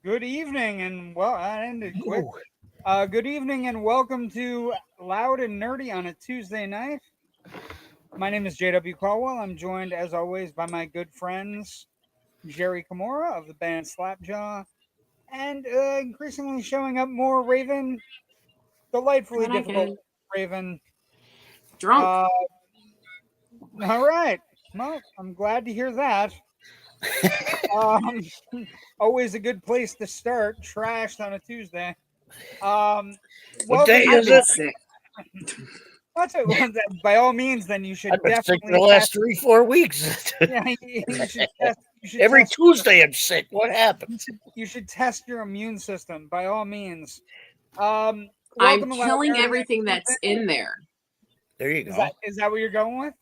Good evening, and well, that ended quick. Ooh, Good evening, and welcome to Loud and Nerdy on a Tuesday night. My name is JW Colwell. I'm joined, as always, by my good friends Jerry Kamora of the band Slapjaw, and increasingly showing up more Raven, delightfully And difficult again, Raven. drunk. Uh, all right. Well, I'm glad to hear that. Um, always a good place to start. Trashed on a Tuesday. Um, what welcome day to I've is been it? sick. That's it. Well, by all means, then you should I've been sick for definitely the last test. 3-4 weeks. Yeah, you should test. You should Every test. Tuesday I'm sick. What You happens? should, you should test your immune system. By all means. I'm Welcome to Loud killing Nerdy on everything that's Tuesday. in there. There you Is that go. is that what you're going with?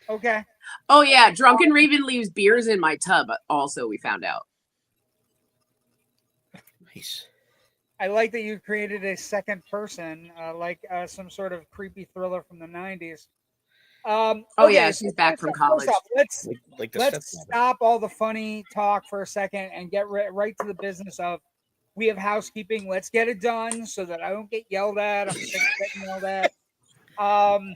Okay. Oh yeah, drunken Raven leaves beers in my tub. Also, we found out. Nice. I like that you created a second person, like some sort of creepy thriller from the '90s. Oh Okay, yeah, so she's back from college. Like the let's stepmother. stop all the funny talk for a second and get right to the business of we have housekeeping. Let's get it done so that I don't get yelled at. I'm sick of getting yelled at. Um,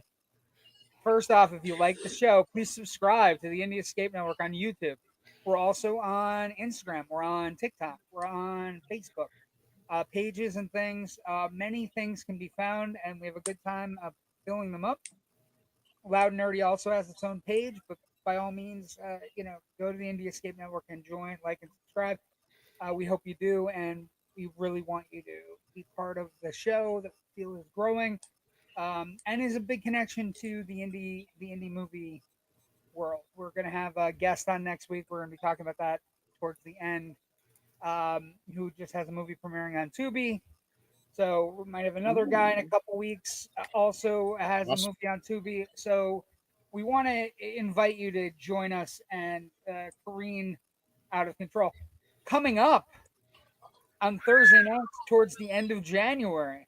First off, if you like the show, please subscribe to the Indie Escape Network on YouTube. We're also on Instagram. We're on TikTok. We're on Facebook. Pages and things. Many things can be found, and we have a good time filling them up. Loud Nerdy also has its own page, but by all means, go to the Indie Escape Network and join, like, and subscribe. We hope you do, and we really want you to be part of the show that we feel is growing, and is a big connection to the indie movie world. We're going to have a guest on next week. We're going to be talking about that towards the end, who just has a movie premiering on Tubi. So we might have another guy in a couple weeks. Also has a Awesome. movie on Tubi. So we want to invite you to join us and careen out of control. Coming up on Thursday nights towards the end of January,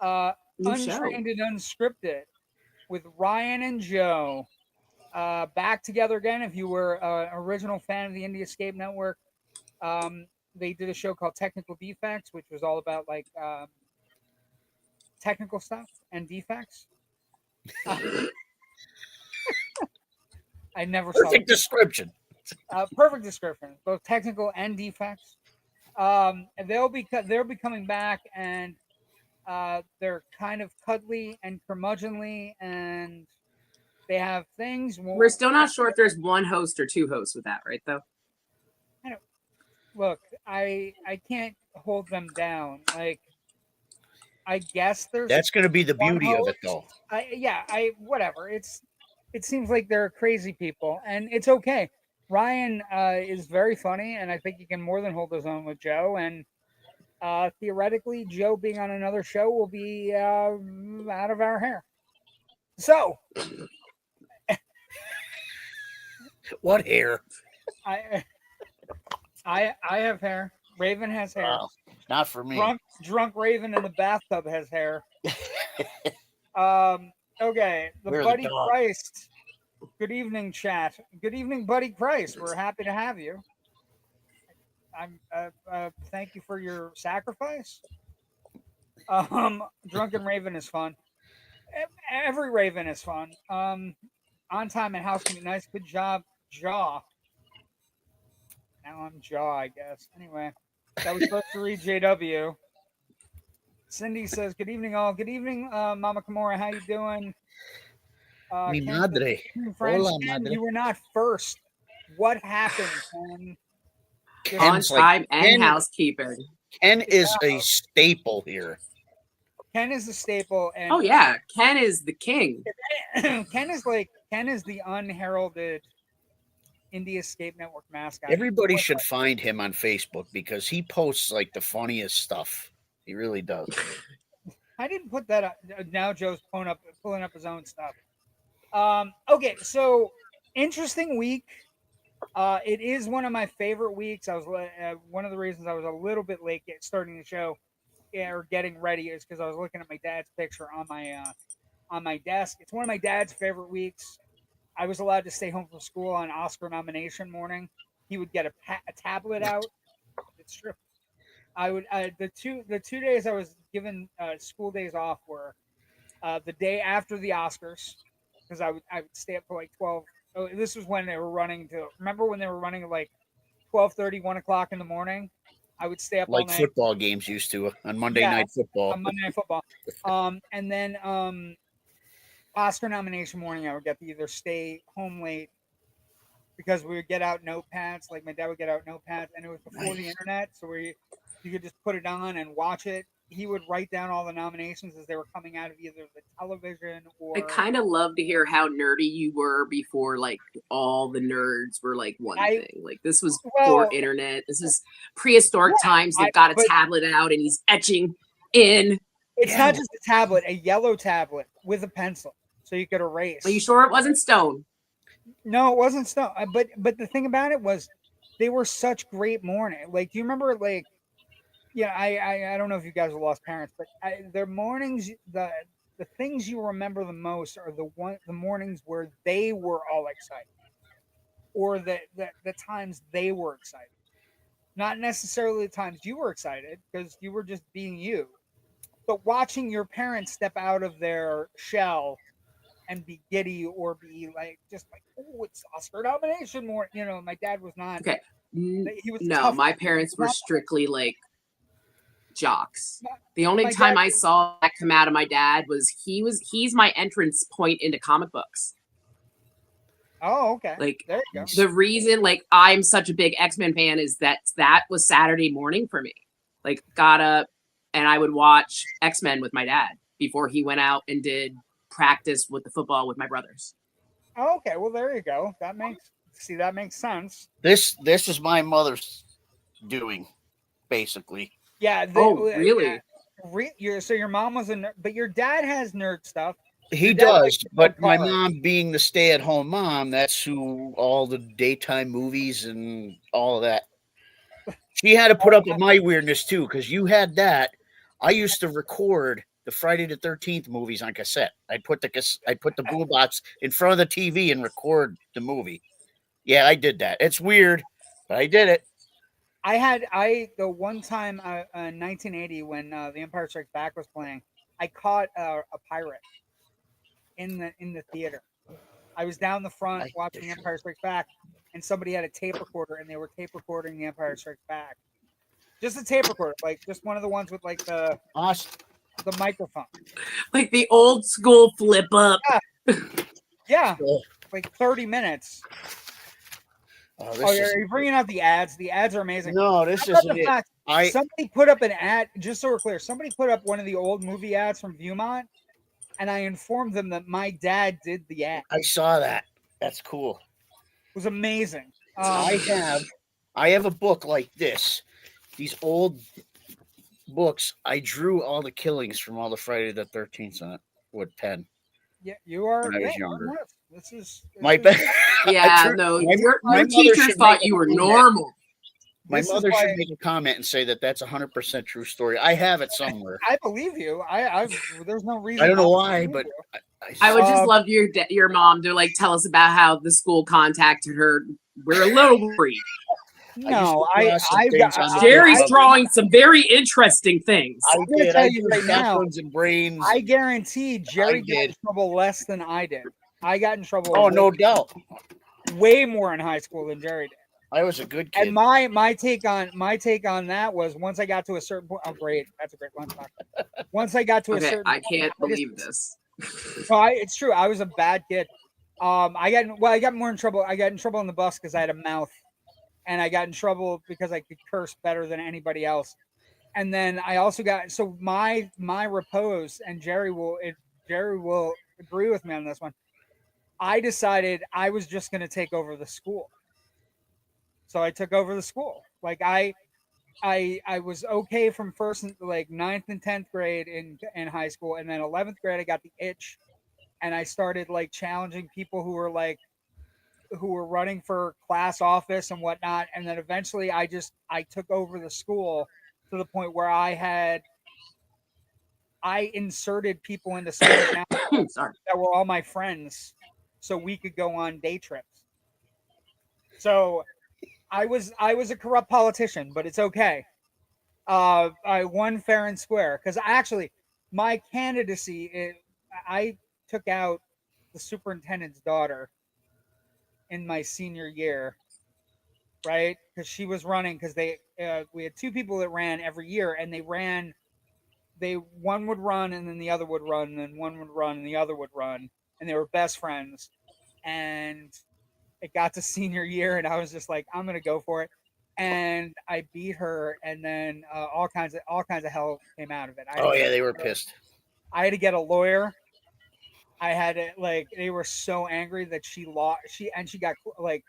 uh, New show. Untrained and Unscripted with Ryan and Joe. Back together again. If you were an original fan of the Indie Escape Network, they did a show called Technical Defects, which was all about like technical stuff and defects. I never saw Perfect description. perfect description, both technical and defects. And they'll be coming back, and they're kind of cuddly and curmudgeonly, and they have things. We're still not sure if there's one host or two hosts with that, right? Though. I don't, look, I can't hold them down. Like I guess there's That's going to be the one beauty of it, host. though. I whatever. It seems like they're crazy people, and it's okay. Ryan is very funny, and I think he can more than hold his own with Joe. And theoretically, Joe being on another show will be out of our hair. So What hair? I I have hair. Raven has hair. Wow. Not for me. Drunk Raven in the bathtub has hair. Okay, the Where's the Buddy dog? Christ. Good evening, chat. Good evening, Buddy Christ. We're happy to have you. I'm thank you for your sacrifice. Drunken Raven is fun. Every Raven is fun. On time and house can be nice. Good job, Jaw. Now I'm Jaw, I guess. Anyway, that was supposed to read JW. Cindy says, "Good evening, all. Good evening, Mama Kamora. How you doing?" Mi Ken says, madre. "Good evening, friends. Hola, Ken, madre. you were not first. What happened, Ken? Just- On Ken's like time and Ken. Housekeeping. Ken is a staple here. Ken is the staple, and Oh yeah, Ken is the king. Ken is the unheralded Indie Escape Network mascot. Everybody should find him on Facebook because he posts like the funniest stuff. He really does. I didn't put that up. Now Joe's pulling up his own stuff. Okay, so interesting week. It is one of my favorite weeks. I was one of the reasons I was a little bit late starting the show, or getting ready, is because I was looking at my dad's picture on my desk. It's one of my dad's favorite weeks. I was allowed to stay home from school on Oscar nomination morning. He would get a tablet out. It's true. the 2 days I was given school days off were the day after the Oscars, because I would stay up for like 12. Oh, this was when they were running to. Remember when they were running at like 12:30, 1 o'clock in the morning? I would stay up all Like night. football games used to on Monday Yeah, Night Football. on Monday Night Football. And then Oscar nomination morning, I would get to either stay home late because we would get out notepads. Like my dad would get out notepads, and it was before the internet, so you could just put it on and watch it. He would write down all the nominations as they were coming out of either the television or. I kind of love to hear how nerdy you were before, like, all the nerds were like one thing. Like, this was before internet. This is prehistoric times. They've got a tablet out, and he's etching in. It's not just a tablet, a yellow tablet with a pencil, so you could erase. Are you sure it wasn't stone? No, it wasn't stone. But the thing about it was, they were such great morning. Like, do you remember, like, yeah, I don't know if you guys have lost parents, but their mornings, the things you remember the most are the mornings where they were all excited, or the times they were excited. Not necessarily the times you were excited because you were just being you, but watching your parents step out of their shell and be giddy or be like, just like, oh, it's Oscar nomination more. You know, my dad was not. Okay. He was no, tough. My parents were strictly like jocks. The only time I saw that come out of my dad was he's my entrance point into comic books. Oh, okay. Like, there you go. The reason, like, I'm such a big X-Men fan is that was Saturday morning for me. Like, got up and I would watch X-Men with my dad before he went out and did practice with the football with my brothers. Oh, okay. Well, there you go. That makes sense. This is my mother's doing, basically. Yeah. Really? So your mom was a nerd, but your dad has nerd stuff. He does, but my mom, being the stay-at-home mom, that's who all the daytime movies and all of that. She had to put up with my weirdness too, because you had that. I used to record the Friday the 13th movies on cassette. I'd put the boombox in front of the TV and record the movie. Yeah, I did that. It's weird, but I did it. The one time in 1980 when The Empire Strikes Back was playing, I caught a pirate in the theater. I was down the front watching The Empire Strikes Back, and somebody had a tape recorder, and they were tape recording The Empire Strikes Back. Just a tape recorder, like just one of the ones with like the microphone, like the old school flip up. Yeah. Like 30 minutes. Are you bringing out the ads? The ads are amazing. No, this isn't it. Somebody put up an ad, just so we're clear, somebody put up one of the old movie ads from Viewmont, and I informed them that my dad did the ad. I saw that. That's cool. It was amazing. I have a book like this. These old books. I drew all the killings from all the Friday the 13th on it with pen. Yeah, you are. When I was younger. This is Yeah, your teachers thought you were normal. My mother should make a comment and say that that's 100% true story. I have it somewhere. I believe you. There's no reason. I don't know why, but I would just love your mom to like tell us about how the school contacted her. We're a little worried. No, Jerry's drawing some very interesting things. I'm going to tell you right now. And brains. I guarantee Jerry got in trouble less than I did. I got in trouble. Oh, no doubt. Way more in high school than Jerry did. I was a good kid. And my take on that was once I got to a certain point. Oh, great! That's a great lunchbox. Once I got to a certain, I can't believe this. It's true. I was a bad kid. I got more in trouble. I got in trouble on the bus because I had a mouth, and I got in trouble because I could curse better than anybody else. And then I also got my repose, and Jerry will agree with me on this one. I decided I was just going to take over the school. So I took over the school. Like I was okay from first, like 9th and 10th grade in high school. And then 11th grade, I got the itch and I started like challenging people who were running for class office and whatnot. And then eventually I took over the school to the point where I inserted people into school that were all my friends so we could go on day trips. So I was a corrupt politician, but it's okay. I won fair and square because actually my candidacy, I took out the superintendent's daughter in my senior year, right? Because she was running because we had two people that ran every year, and one would run and then the other would run, and then one would run and the other would run, and they were best friends. And it got to senior year, and I was just like, I'm gonna go for it. And I beat her, and then all kinds of hell came out of it. Oh yeah, they were pissed. I had to get a lawyer. I had to they were so angry that she lost. She got like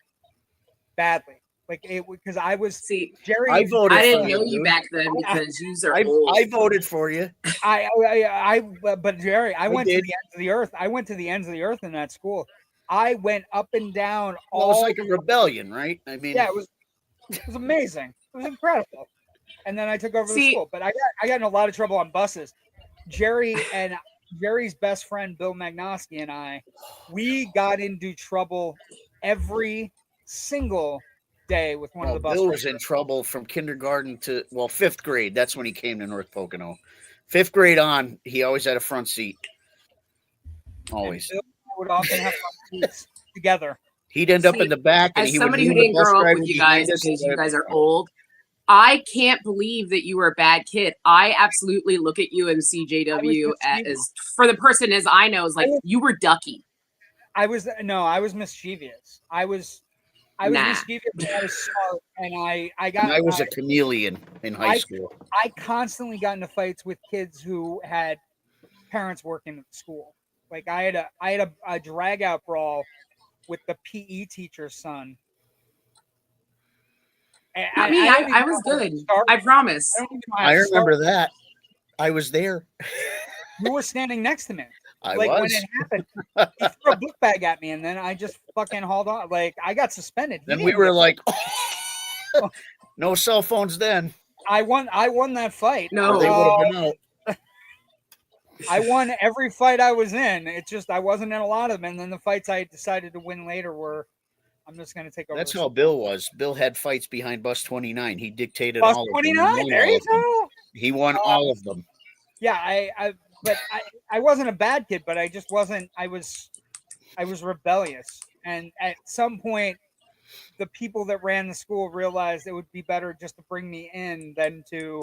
badly, like it because I was Jerry. I voted. I didn't know you back then because you are old. I voted for you. But Jerry, I went to the ends of the earth. I went to the ends of the earth in that school. I went up and down. It was like a rebellion, right? I mean, yeah, it was amazing. It was incredible. And then I took over the school, but I got in a lot of trouble on buses. Jerry's best friend Bill Magnoski and we got into trouble every single day with one of the bus Bill drivers. was in trouble from kindergarten to 5th grade. That's when he came to North Pocono. 5th grade on, he always had a front seat. Always. And Bill would often have front seats together. He'd end up in the back. And as somebody who didn't grow up with you guys because you guys are old, I can't believe that you were a bad kid. I absolutely look at you and see JW as, for the person as I know, is like you were ducky. I was mischievous. I was mischievous, but I was smart, and I was a chameleon in high school. I constantly got into fights with kids who had parents working at the school. Like I had a drag out brawl with the PE teacher's son. I was good. I promise. I remember that. I was there. You were standing next to me. I was. When it happened, he threw a book bag at me, and then I just fucking hauled on. Like I got suspended. Then we were like, no cell phones. Then I won that fight. No, they would have been out. I won every fight I was in. It's just I wasn't in a lot of them, and then the fights I decided to win later were. I'm just going to take over. That's how Bill was. Bill had fights behind Bus 29. He dictated Bus all 29? of them. There you go. He won all of them. Yeah, I wasn't a bad kid, but I just wasn't. I was rebellious, and at some point, the people that ran the school realized it would be better just to bring me in than to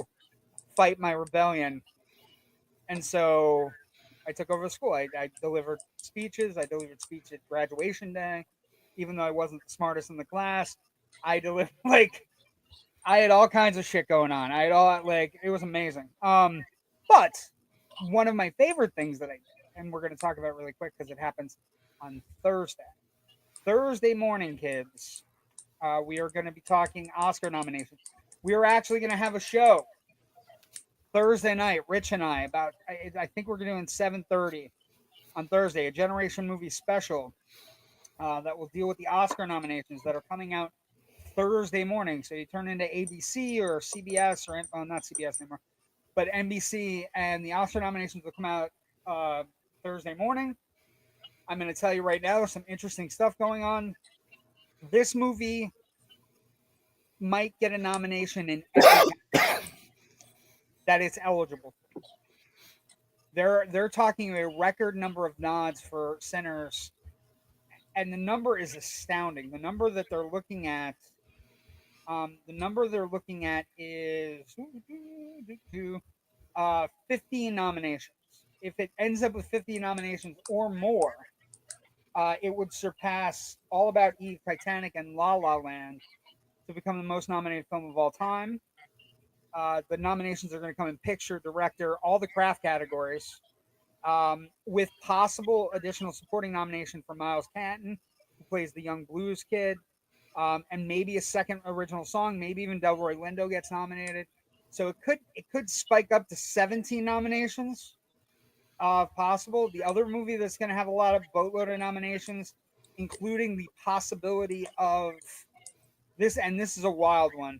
fight my rebellion, and so I took over the school. I delivered speeches. I delivered speech at graduation day, even though I wasn't the smartest in the class. I delivered I had all kinds of shit going on. I had it was amazing. But one of my favorite things that I did, and we're going to talk about really quick because it happens on Thursday morning, kids. We are going to be talking Oscar nominations. We are actually going to have a show Thursday night, Rich and I think we're doing 7:30 on Thursday, a Generation Movie special that will deal with the Oscar nominations that are coming out Thursday morning. So you turn into ABC or CBS or not CBS anymore, but NBC, and the Oscar nominations will come out Thursday morning. I'm going to tell you right now, there's some interesting stuff going on. This movie might get a nomination in every that it's eligible for. They're talking a record number of nods for centers, and the number is astounding. The number that they're looking at, is 15 nominations. If it ends up with 50 nominations or more, it would surpass All About Eve, Titanic, and La La Land to become the most nominated film of all time. The nominations are going to come in picture, director, all the craft categories, with possible additional supporting nomination for Miles Canton, who plays the young blues kid, and maybe a second original song. Maybe even Delroy Lindo gets nominated. So it could spike up to 17 nominations, possible. The other movie that's going to have a lot of boatload of nominations, including the possibility of this, and this is a wild one,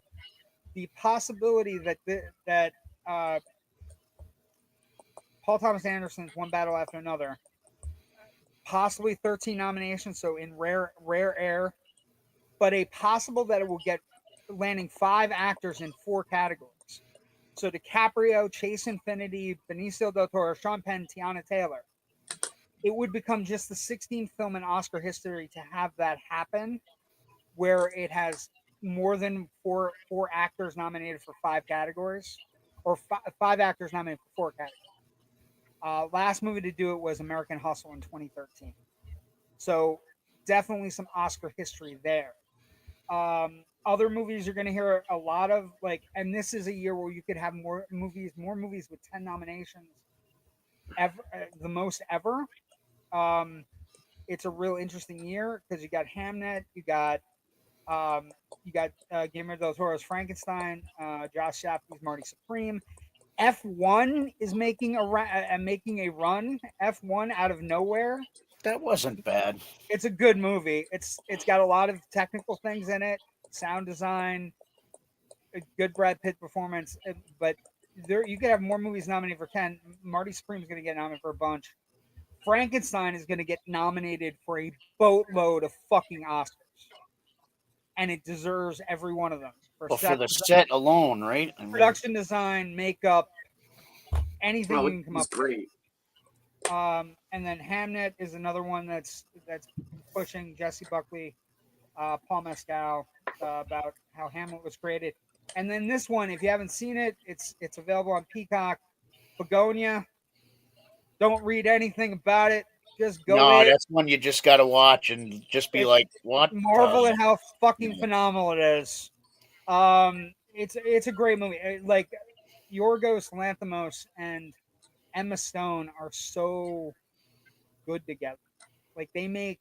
the possibility that Paul Thomas Anderson's One Battle After Another, possibly 13 nominations, so in rare air, but a possible that it will get landing 5 actors in 4 categories. So DiCaprio, Chase Infinity, Benicio del Toro, Sean Penn, Tiana Taylor. It would become just the 16th film in Oscar history to have that happen, where it has more than four actors nominated for 5 categories, or five actors nominated for 4 categories. Last movie to do it was American Hustle in 2013. So definitely some Oscar history there. Other movies you're going to hear a lot of, like, and this is a year where you could have more movies with 10 nominations ever, the most ever. It's a real interesting year because you got Hamnet, um, Guillermo del Toro's Frankenstein, Josh Safdie's Marty Supreme. F1 is making a run. F1 out of nowhere. That wasn't bad. It's a good movie. It's got a lot of technical things in it, sound design, a good Brad Pitt performance. But there, you could have more movies nominated for 10. Marty Supreme's going to get nominated for a bunch. Frankenstein is going to get nominated for a boatload of fucking Oscars, and it deserves every one of them for for the set alone, right? I mean, production design, makeup, anything you can come up great. with. And then Hamnet is another one that's pushing Jesse Buckley, Paul Mescal, about how Hamlet was created. And then this one, if you haven't seen it, it's available on Peacock. Begonia. Don't read anything about it. Just go. No, that's one you just got to watch and just be like, "What?" Marvel at how fucking phenomenal it is. It's a great movie. Like Yorgos Lanthimos and Emma Stone are so good together. Like they made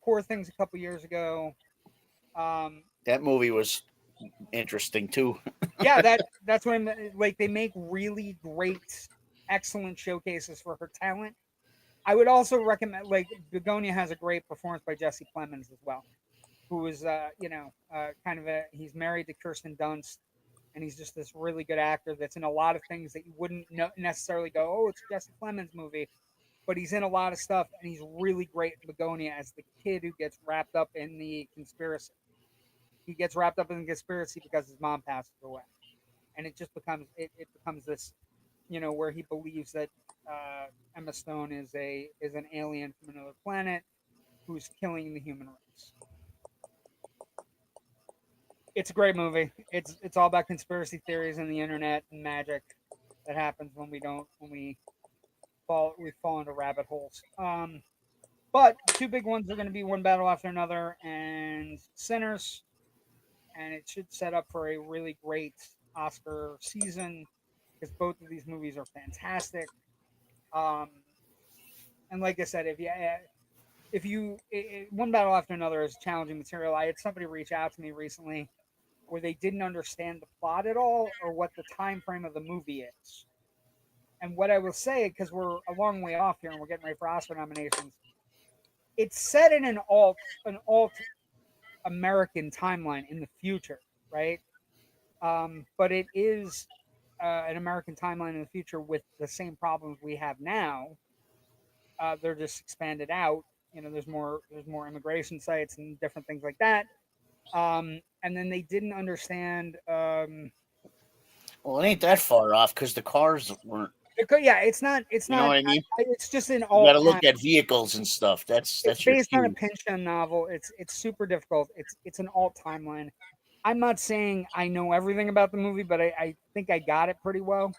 Poor Things a couple years ago. That movie was interesting too. Yeah, that's when like they make really great, excellent showcases for her talent. I would also recommend, like, Begonia has a great performance by Jesse Plemons as well, who is he's married to Kirsten Dunst, and he's just this really good actor that's in a lot of things that you wouldn't necessarily go, oh, it's Jesse Plemons movie, but he's in a lot of stuff, and he's really great in Begonia as the kid who gets wrapped up in the conspiracy. He gets wrapped up in the conspiracy because his mom passes away, and it just becomes this, where he believes that Emma Stone is an alien from another planet who's killing the human race. It's a great movie. It's all about conspiracy theories and the internet and magic that happens when we fall into rabbit holes. But two big ones are going to be One Battle After Another and Sinners, and it should set up for a really great Oscar season because both of these movies are fantastic. And like I said, if you One Battle After Another is challenging material. I had somebody reach out to me recently where they didn't understand the plot at all or what the time frame of the movie is. And what I will say, because we're a long way off here and we're getting ready for Oscar nominations, it's set in an alt American timeline in the future, right? But it is an American timeline in the future with the same problems we have now. They're just expanded out. There's more immigration sites and different things like that. And then they didn't understand. Well, it ain't that far off because the cars weren't. It's not. It's You not. know what I mean? It's just an You all. got to look at vehicles and stuff. That's It's your based on a cue. Pynchon novel. It's super difficult. It's an alt timeline. I'm not saying I know everything about the movie, but I think I got it pretty well.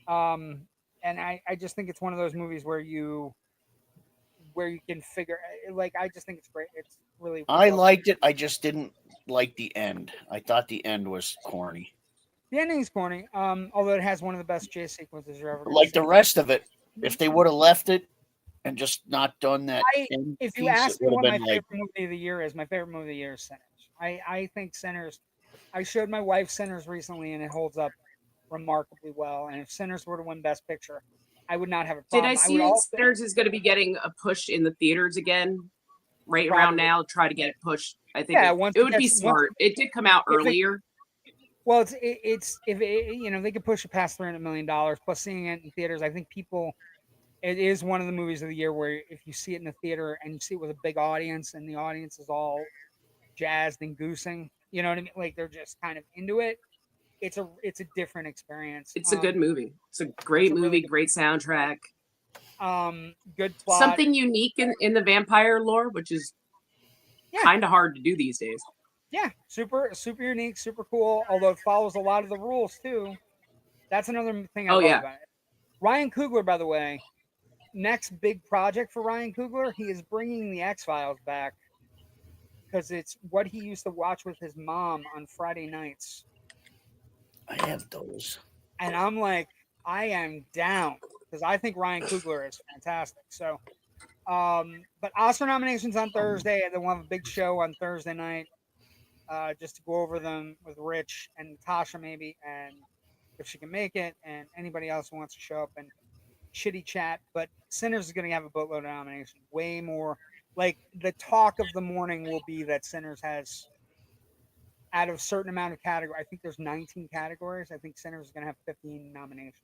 And I just think it's one of those movies where you can figure, like, I just think it's great. It's really. I liked it. I just didn't like the end. I thought the end was corny. The ending's corny. Although it has one of the best chase sequences you're ever. Like the rest of it, if they would have left it and just not done that, if you piece, ask me it would what have my been like. favorite movie of the year is, my favorite movie of the year is Sinners. I think Sinners. I showed my wife Sinners recently, and it holds up remarkably well. And if Sinners were to win Best Picture, I would not have a problem. Did I see Sinners is going to be getting a push in the theaters again right around now? Try to get it pushed. I think it would be smart. It did come out earlier. Well, it's if they could push it past $300 million plus seeing it in theaters. I think it is one of the movies of the year where if you see it in the theater and you see it with a big audience and the audience is all jazzed and goosing, you know what I mean? Like they're just kind of into it. it's a different experience. It's a good movie. It's a great movie, really great soundtrack. Good plot. Something unique in the vampire lore, which is kind of hard to do these days. Yeah, super unique, super cool. Although it follows a lot of the rules too. That's another thing I love about it. Ryan Coogler, by the way, next big project for Ryan Coogler, he is bringing the X-Files back because it's what he used to watch with his mom on Friday nights. I have those. And I'm like, I am down because I think Ryan Coogler is fantastic. So, but Oscar nominations on Thursday, and then we'll have a big show on Thursday night just to go over them with Rich and Natasha maybe, and if she can make it, and anybody else who wants to show up and shitty chat. But Sinners is going to have a boatload of nominations, way more. Like the talk of the morning will be that Sinners has, out of a certain amount of categories, I think there's 19 categories. I think Sinners is going to have 15 nominations.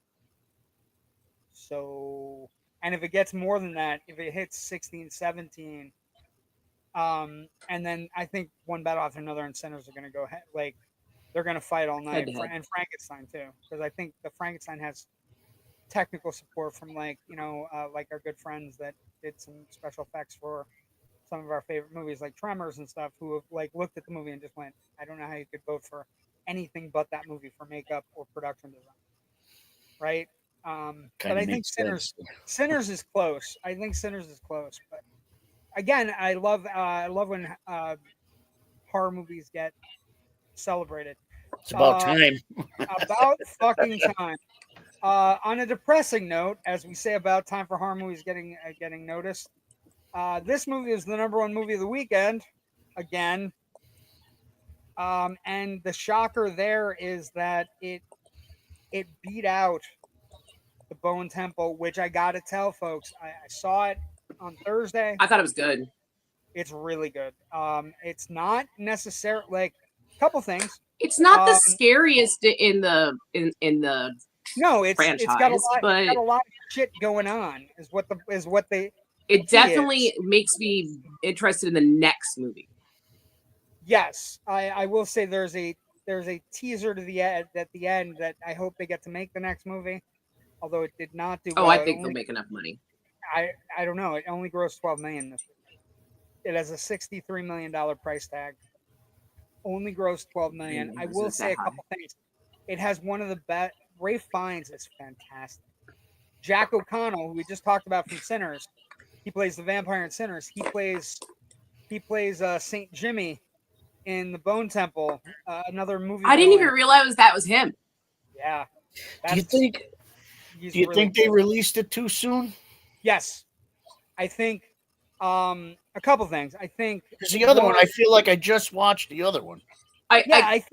So, and if it gets more than that, if it hits 16, 17, and then I think one battle after another, and Sinners are going to go ahead, like they're going to fight all night, and Frankenstein too, because I think the Frankenstein has technical support from like like our good friends that did some special effects for some of our favorite movies like Tremors and stuff, who have like looked at the movie and just went, I don't know how you could vote for anything but that movie for makeup or production design, right? But I think Sinners is close. I think Sinners is close, but again, I love when horror movies get celebrated. It's about time. About fucking time. On a depressing note, as we say about time for horror movies getting noticed, this movie is the #1 movie of the weekend again. And the shocker there is that it beat out the Bone Temple, which I gotta tell folks, I saw it on Thursday. I thought it was good. It's really good. It's not necessarily like a couple things. It's not the scariest in the no, it's franchise, it's got a lot, but it's got a lot of shit going on. Is what they. It definitely makes me interested in the next movie. Yes, I will say there's a teaser to the end at the end that I hope they get to make the next movie, although it did not do. Oh, well. I think they'll make enough money. I don't know. It only grossed $12 million this week. It has a $63 million price tag. Only grossed $12 million. I will say a couple things. It has one of the best. Ray Fiennes is fantastic. Jack O'Connell, who we just talked about from Sinners, he plays the vampire in Sinners. He plays Saint Jimmy in the Bone Temple, another movie. I didn't even realize that was him. Yeah. Do you think they released it too soon? Yes. I think a couple things. I think the other one, I feel like I just watched the other one. It's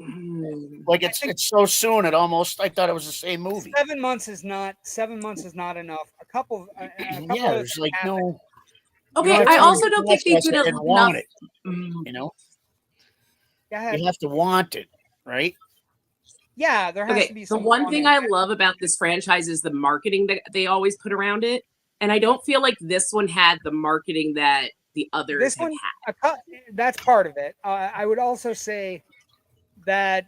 so soon. I thought it was the same movie. 7 months is not enough. A couple there's like no. Okay, I also don't think they did enough. Want it, you know. You have to want it, right? Yeah, there has to be. The one thing I love about this franchise is the marketing that they always put around it, and I don't feel like this one had the marketing that the others had. That's part of it. I would also say that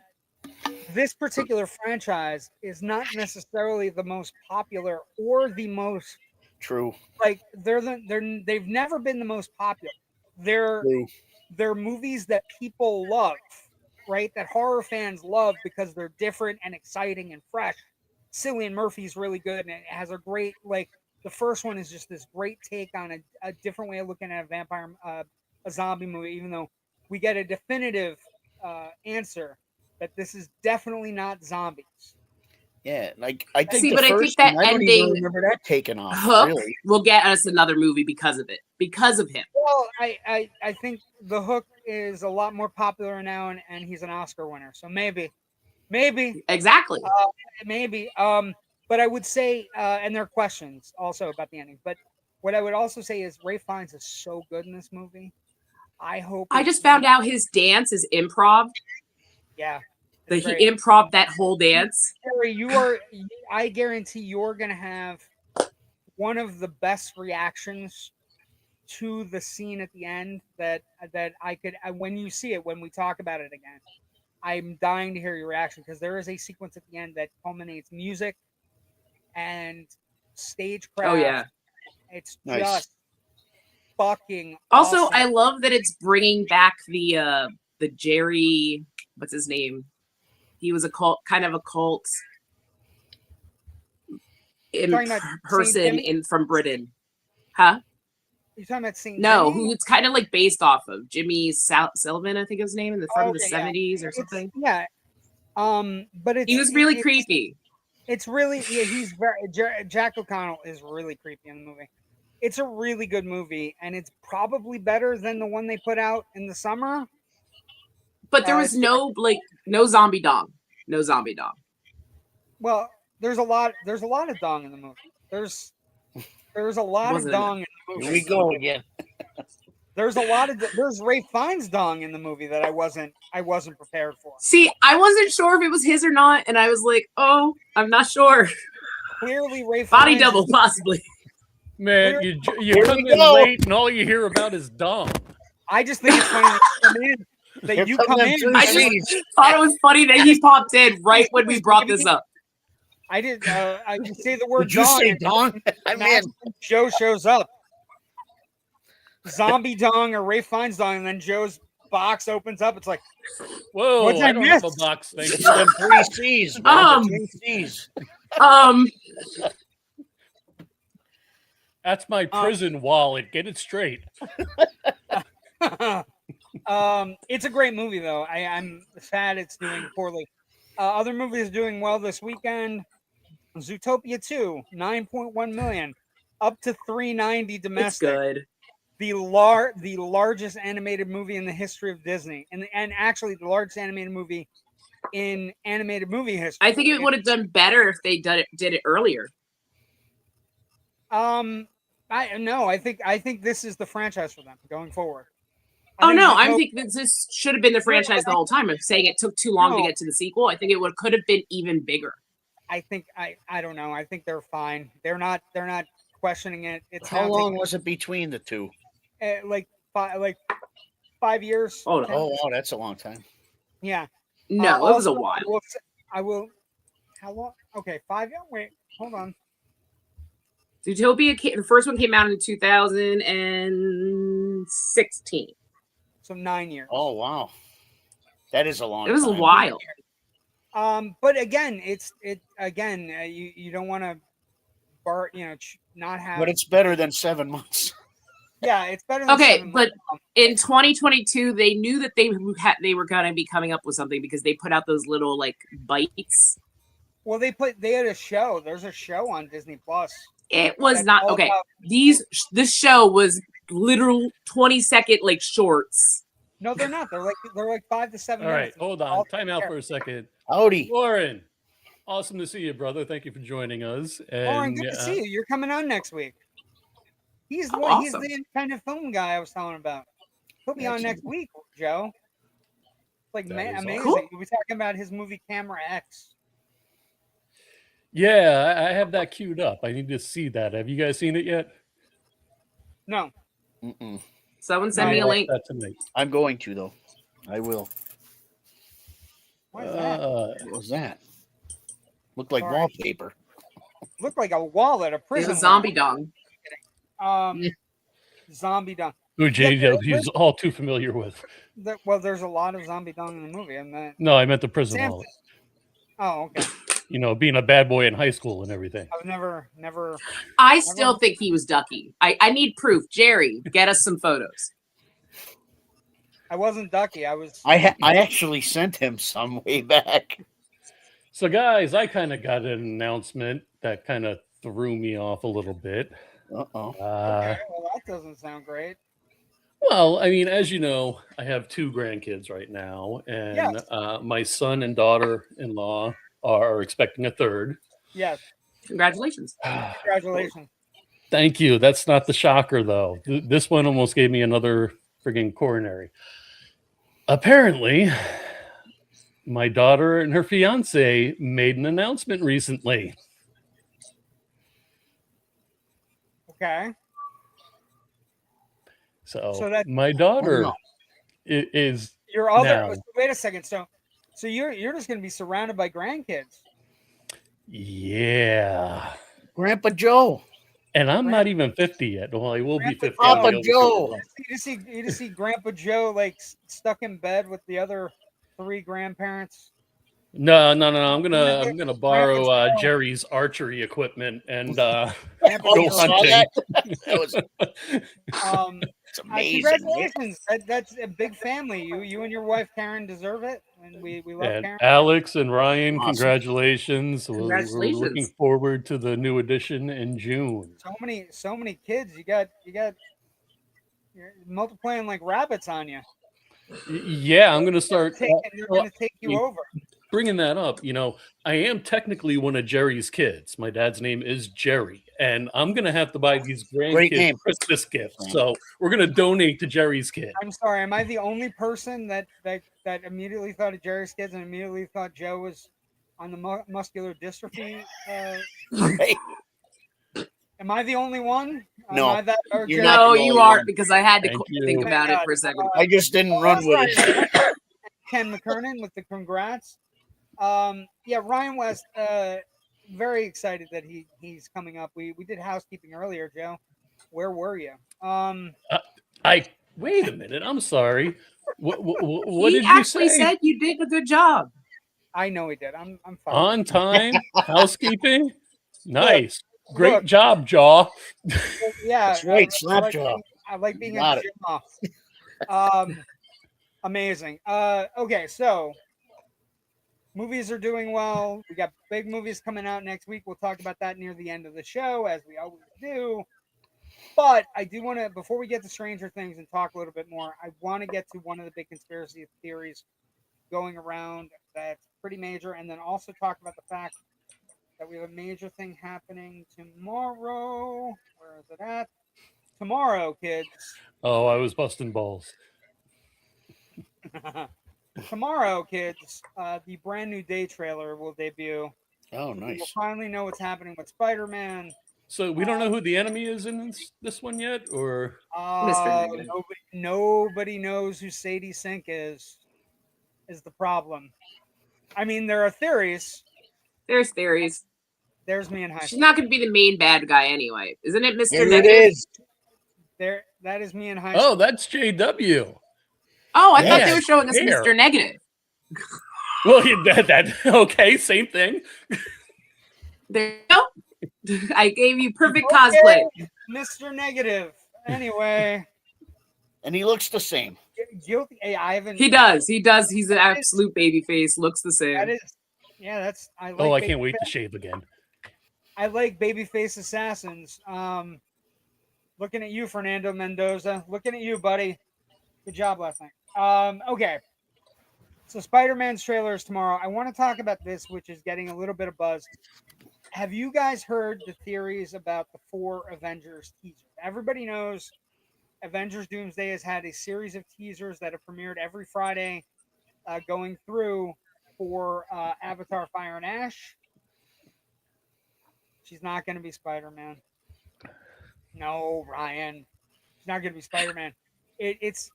this particular franchise is not necessarily the most popular or the most true. Like they've never been the most popular. They're movies that people love, right? That horror fans love because they're different and exciting and fresh. Cillian Murphy's really good, and it has a great the first one is just this great take on a different way of looking at a vampire, a zombie movie. Even though we get a definitive answer that this is definitely not zombies. Yeah, like I think. See, but I think that ending. I don't even remember that taking off. Hook really, will get us another movie because of it, because of him. Well, I think The Hook is a lot more popular now, and he's an Oscar winner, so maybe exactly, maybe. But I would say, and there are questions also about the ending. But what I would also say is Ray Fiennes is so good in this movie. I hope. I just found out his dance is improv. Yeah. He improv that whole dance. Harry, I guarantee you're going to have one of the best reactions to the scene at the end that I could, when you see it, when we talk about it again, I'm dying to hear your reaction because there is a sequence at the end that culminates music and stagecraft. Oh yeah. It's Nice. just fucking Also, awesome. I love that it's bringing back the Jerry. What's his name? He was a kind of a cult Talking about person Saint Jimmy? from Britain, huh? You're talking about St. No, Jimmy? who it's kind of like based off of Jimmy Sullivan, I think his name, from the 70s or something. Yeah. But He was really creepy. It's really he's very Jack O'Connell is really creepy in the movie. It's a really good movie, and it's probably better than the one they put out in the summer. But there was no zombie dong. No zombie dong. Well, there's a lot of dong in the movie. There's a lot of dong in the movie. Here we go again. There's Ray Fiennes dong in the movie that I wasn't prepared for. See, I wasn't sure if it was his or not, and I was like, oh, I'm not sure. Clearly, Ray Fiennes Body double, possibly. Man, you come in late and all you hear about is dong. I just think it's funny that you come in. I just thought it was funny that he popped in right when we brought this up. I did. I did say the word Did you dong. say dong? I mean, Joe shows up. Zombie dong or Ray Fiennes dong, and then Joe's box opens up. It's like, whoa, what's I I don't have a missed? box. Thank it's you. them 3 C's, man. The 3 C's. That's my prison wallet. Get it straight. It's a great movie, though. I'm sad it's doing poorly. Other movies doing well this weekend. Zootopia 2, 9.1 million, up to 390 domestic. It's good. The largest animated movie in the history of Disney, and actually the largest animated movie in animated movie history. I think it would have done better if they did it earlier. I think this is the franchise for them going forward. I think this should have been the franchise the whole time. I'm saying it took too long to get to the sequel. I think it could have been even bigger. I think I don't know. I think they're fine. They're not questioning it. It's How long was it between the two? Like 5 years. Oh no. Oh, wow, that's a long time. Yeah. No, it was a while. I will. How long? Okay, 5 years. Wait, hold on. Zootopia, the first one came out in 2016. So 9 years. Oh, wow. That is a long time. It was a while. But again, you don't want to not have. But it's better than 7 months. Yeah, it's better than Okay, 7 but months. in 2022, they knew that they were going to be coming up with something because they put out those little like bites. Well, they had a show. There's a show on Disney Plus. It was not okay. This show was literal 20-second like shorts. No, they're not. They're like 5 to 7 All right, minutes. hold on. Time out for a second. Howdy. Warren, awesome to see you, brother. Thank you for joining us. And, Lauren, good to see you. You're coming on next week. He's awesome. the independent film guy I was telling about. He'll be on next week, Joe. Like amazing. Cool. We'll be talking about his movie Camera X. Yeah, I have that queued up. I need to see that. Have you guys seen it yet? No. Mm-mm. Someone send me a link. That tonight. I'm going to, though. I will. What is that? What was that? Looked like Sorry. wallpaper. Looked like a wall at a It prison. was zombie dong. Zombie dong. Who JW's all too familiar with. Well, there's a lot of zombie dong in the movie, and that. No, I meant the prison Sam- wallet. Oh, okay. You know, being a bad boy in high school and everything. I was never. I still think he was Ducky. I need proof. Jerry, get us some photos. I wasn't Ducky. I was. I actually sent him some way back. So, guys, I kind of got an announcement that kind of threw me off a little bit. Uh-oh. Okay, well, that doesn't sound great. Well, I mean, as you know, I have 2 grandkids right now, and Yes. My son and daughter-in-law are expecting a 3rd. Yes. Congratulations. Congratulations. Thank you. That's not the shocker, though. This one almost gave me another friggin' coronary. Apparently, my daughter and her fiance made an announcement recently. Okay. So So that- my daughter is Your other. Now. Wait a second. So So you're just going to be surrounded by grandkids. Yeah. Grandpa Joe. And I'm not even 50 yet. Well, I will be Grandpa 50. Papa in the other Joe. 6 months. You just see Grandpa Joe like stuck in bed with the other 3 grandparents. No. I'm gonna borrow Grandpa Joe. Jerry's archery equipment and Grandpa Oh, go you Joe. saw hunting. that? That was it's amazing. Congratulations! That's a big family. You and your wife Karen deserve it, and we love And Karen. Alex and Ryan, Awesome. congratulations. We're Congratulations. looking forward to the new edition in June. So many kids. You're multiplying like rabbits on you. Yeah, I'm gonna start They're well, going to take you over. bringing that up. I am technically one of Jerry's kids. My dad's name is Jerry, and I'm gonna have to buy these Great grandkids name. Christmas gifts. So we're gonna donate to Jerry's kid. I'm sorry. Am I the only person that immediately thought of Jerry's kids and immediately thought Joe was on the muscular dystrophy? Right? Am I the only one? No. Am I that, or You're Jerry- not No, the you only aren't one. because I had to Thank think you. about it for a second. I just didn't run with it. Ken McKernan with the congrats. Yeah, Ryan West. Very excited that he's coming up. We did housekeeping earlier, Joe. Where were you? I wait a minute. I'm sorry. What He did you actually say? said you did a good job. I know he did. I'm fine. On time, housekeeping. Nice. Great Look. job, Jaw. Yeah, That's right, Slapjaw. I like being Got a it. jaw. Amazing. Okay, so movies are doing well. We got big movies coming out next week. We'll talk about that near the end of the show, as we always do. But I do want to, before we get to Stranger Things and talk a little bit more, I want to get to one of the big conspiracy theories going around that's pretty major, and then also talk about the fact that we have a major thing happening tomorrow. Where is it at? Tomorrow, kids. Oh, I was busting balls. Tomorrow, kids, the brand new Day trailer will debut. Oh, We'll nice. finally know what's happening with Spider-Man. So we don't know who the enemy is in this one yet, or Mr. Negative. Nobody knows who Sadie Sink is the problem. I mean, there are theories. There's theories. There's me in high She's school. not going to be the main bad guy anyway. Isn't it, Mr. There it Negative? is. That is me in high school. oh, that's JW. Oh, I thought they Yeah, were showing us hair. Mr. Negative. Well, that okay, same thing. There you go. I gave you perfect Okay, cosplay. Mr. Negative. Anyway, And he looks the same. guilty. Hey, I haven't. He does. He's an absolute baby face. Looks the same. That is. Yeah, that's. I like. Oh, I can't wait to shave again. I like babyface assassins. Looking at you, Fernando Mendoza. Looking at you, buddy. Good job last night. Okay. So Spider-Man's trailer is tomorrow. I want to talk about this, which is getting a little bit of buzz. Have you guys heard the theories about the 4 Avengers teasers? Everybody knows Avengers Doomsday has had a series of teasers that have premiered every Friday going through for Avatar Fire and Ash. She's not going to be Spider-Man. No, Ryan. She's not going to be Spider-Man. It's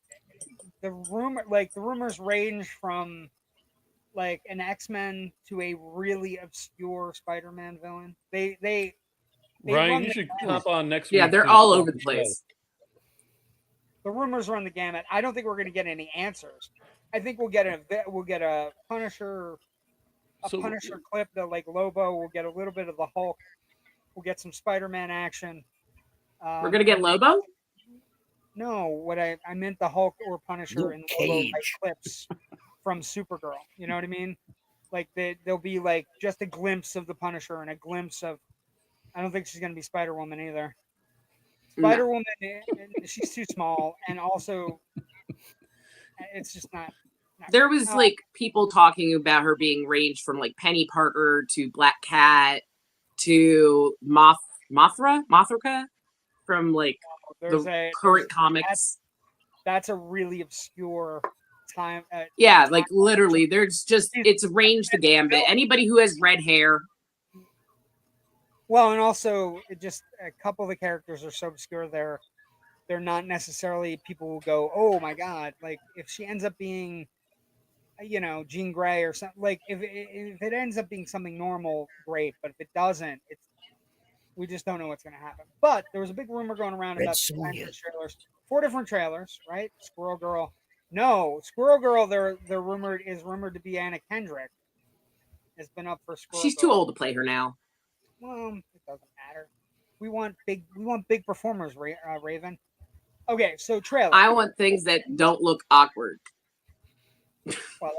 the rumors range from like an X-Men to a really obscure Spider-Man villain. They Ryan, run you the should gamut. hop on next Yeah, week. they're to all talk over the show. place. The rumors run the gamut. I don't think we're going to get any answers. I think we'll get a Punisher Punisher clip that like Lobo. We'll get a little bit of the Hulk. We'll get some Spider-Man action. We're going to get Lobo? No, what I meant the Hulk or Punisher Luke in Lobo like Cage. clips from Supergirl. You know what I mean? Like there'll be like just a glimpse of the Punisher and a glimpse of. I don't think she's gonna be Spider-Woman either. No. Spider-Woman, she's too small, and also it's just not. There was like people talking about her being ranged from like Penny Parker to Black Cat to Mothra from like There's the current comics. That's a really obscure time. Yeah, like literally, there's just it's ranged the gambit. Anybody who has red hair. Well, and also it just a couple of the characters are so obscure they're not necessarily people who go, oh my god. Like if she ends up being Jean Grey or something. Like if it ends up being something normal, great. But if it doesn't, we just don't know what's going to happen. But there was a big rumor going around Red about the Sonja. Avengers trailers. 4 different trailers, right? Squirrel Girl. No, Squirrel Girl. They're rumored to be Anna Kendrick. Has been up for Squirrel She's Girl. too old to play her now. Well, it doesn't matter. We want big performers, Raven. Okay, so trailer. I want things that don't look awkward. Well,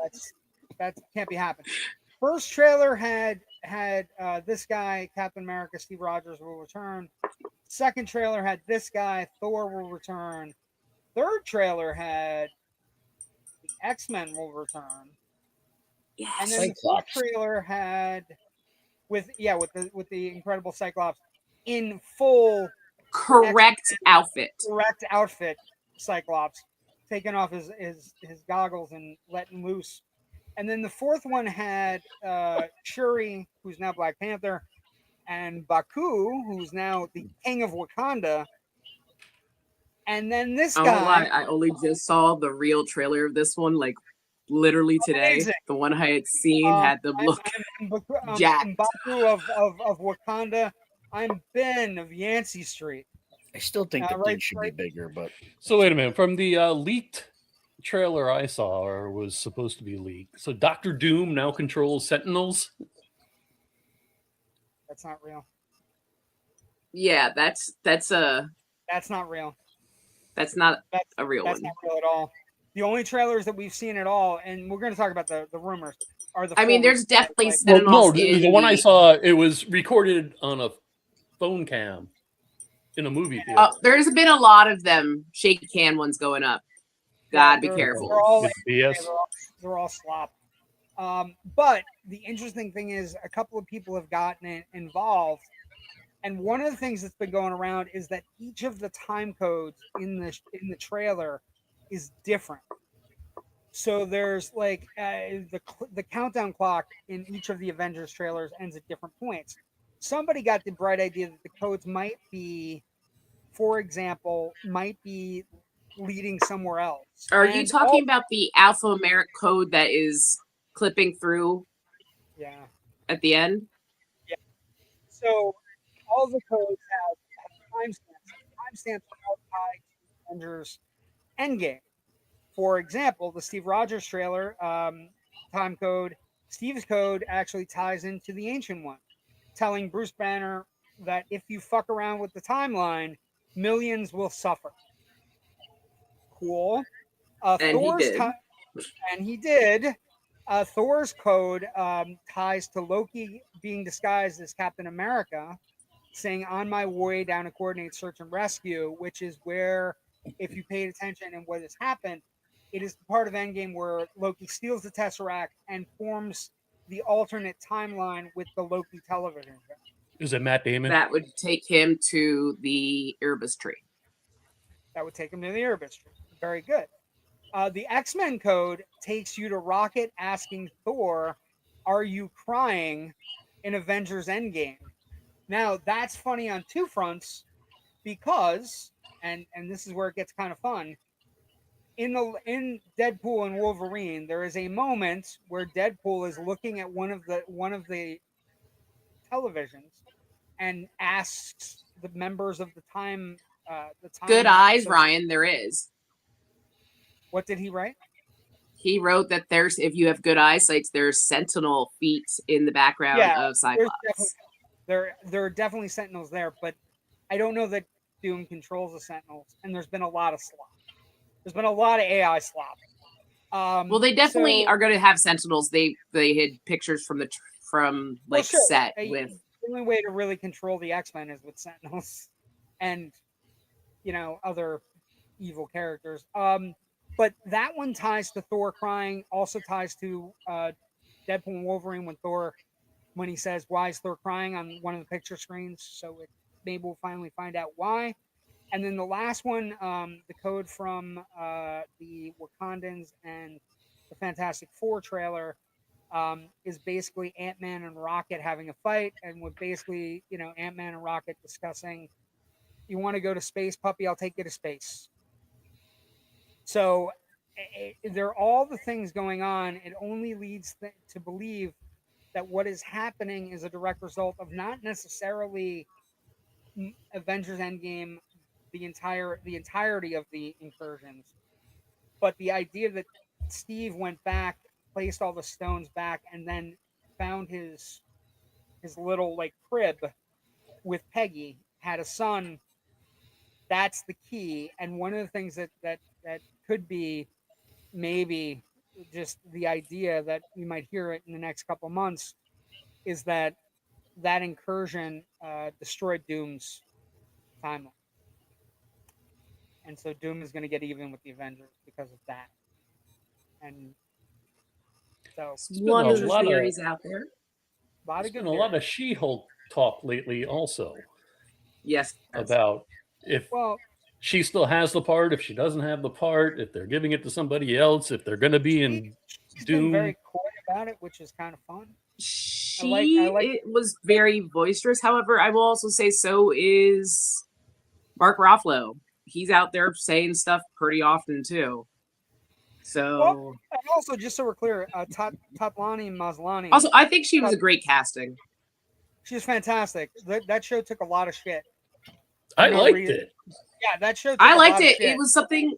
that can't be happening. First trailer had this guy, Captain America, Steve Rogers will return. Second trailer had this guy, Thor will return. Third trailer had the X-Men will return. Yes. And then the fourth Cyclops. trailer had with the Incredible Cyclops in full Correct outfit. Cyclops taking off his goggles and letting loose. And then the fourth one had Shuri, who's now Black Panther, and Baku, who's now the King of Wakanda. And then this I won't guy, lie, I only just saw the real trailer of this one, like literally today. Amazing. The one I had seen had them look jacked. I'm Baku of Wakanda. I'm Ben of Yancey Street. I still think the right, thing should be bigger, but So wait a minute. From the leaked trailer I saw, or was supposed to be leaked, so Doctor Doom now controls Sentinels. That's not real. Yeah, that's That's not real. not That's a real That's one. not real at all. The only trailers that we've seen at all, and we're going to talk about the rumors, are the. I mean, there's 4 definitely like, Well, Sentinels no, in the one I saw, it was recorded on a phone cam in a movie theater. There's been a lot of them shaky can ones going up. Gotta be they're- careful. They're all, It's BS. they're all slop. But the interesting thing is, a couple of people have gotten involved, and one of the things that's been going around is that each of the time codes in the trailer is different. So there's like the countdown clock in each of the Avengers trailers ends at different points. Somebody got the bright idea that the codes might be, for example, leading somewhere else. Are you talking about the alphanumeric code that is clipping through Yeah. at the end? So all the codes have timestamps. Timestamps are all tied to Avengers Endgame. For example, the Steve Rogers trailer time code, Steve's code actually ties into the Ancient One, telling Bruce Banner that if you fuck around with the timeline, millions will suffer. Cool. And he did. Thor's code ties to Loki being disguised as Captain America, saying "on my way down to coordinate search and rescue," which is where, if you paid attention and what has happened, it is the part of Endgame where Loki steals the Tesseract and forms the alternate timeline with the Loki television show. Is it Matt Damon? that would take him to the Erebus tree. That would take him to the Erebus tree. Very good. The X-Men code takes you to Rocket asking Thor, "Are you crying?" in Avengers Endgame. Now, that's funny on 2 fronts because, and this is where it gets kind of fun, in Deadpool and Wolverine, there is a moment where Deadpool is looking at one of the televisions and asks the members of the time. Good eyes, Ryan. There is. What did he write? He wrote that if you have good eyesight, there's sentinel feet in the background of Cyclops. There are definitely Sentinels there, but I don't know that Doom controls the Sentinels, and there's been a lot of slop. There's been a lot of AI slop. Well, they definitely are going to have Sentinels. They had pictures from set with. The only way to really control the X-Men is with Sentinels, and other evil characters. But that one ties to Thor crying. Also ties to Deadpool and Wolverine when he says, "Why is Thor crying?" on one of the picture screens. So maybe we'll finally find out why. And then the last one, the code from the Wakandans and the Fantastic Four trailer is basically Ant-Man and Rocket having a fight, and with basically, Ant-Man and Rocket discussing, "You want to go to space, puppy? I'll take you to space." So there are all the things going on. It only leads to believe that what is happening is a direct result of not necessarily Avengers Endgame, the entirety of the incursions, but the idea that Steve went back, placed all the stones back, and then found his little like crib with Peggy, had a son. That's the key. And one of the things that could be maybe just the idea that we might hear it in the next couple of months is that incursion destroyed Doom's timeline. And so Doom is going to get even with the Avengers because of that. And so one of the theories out there. There's been a lot of She-Hulk talk lately also. Yes. About if she still has the part, if she doesn't have the part, if they're giving it to somebody else, if they're going to be in she's Doom. Been very coy about it, which is kind of fun. It was very boisterous. However, I will also say so is Mark Ruffalo. He's out there saying stuff pretty often too. So, and also just so we're clear, Tatlani Maslany. Also, I think she was a great casting. She was fantastic. That show took a lot of shit. I liked it. Yeah, that show. I liked it. It was something.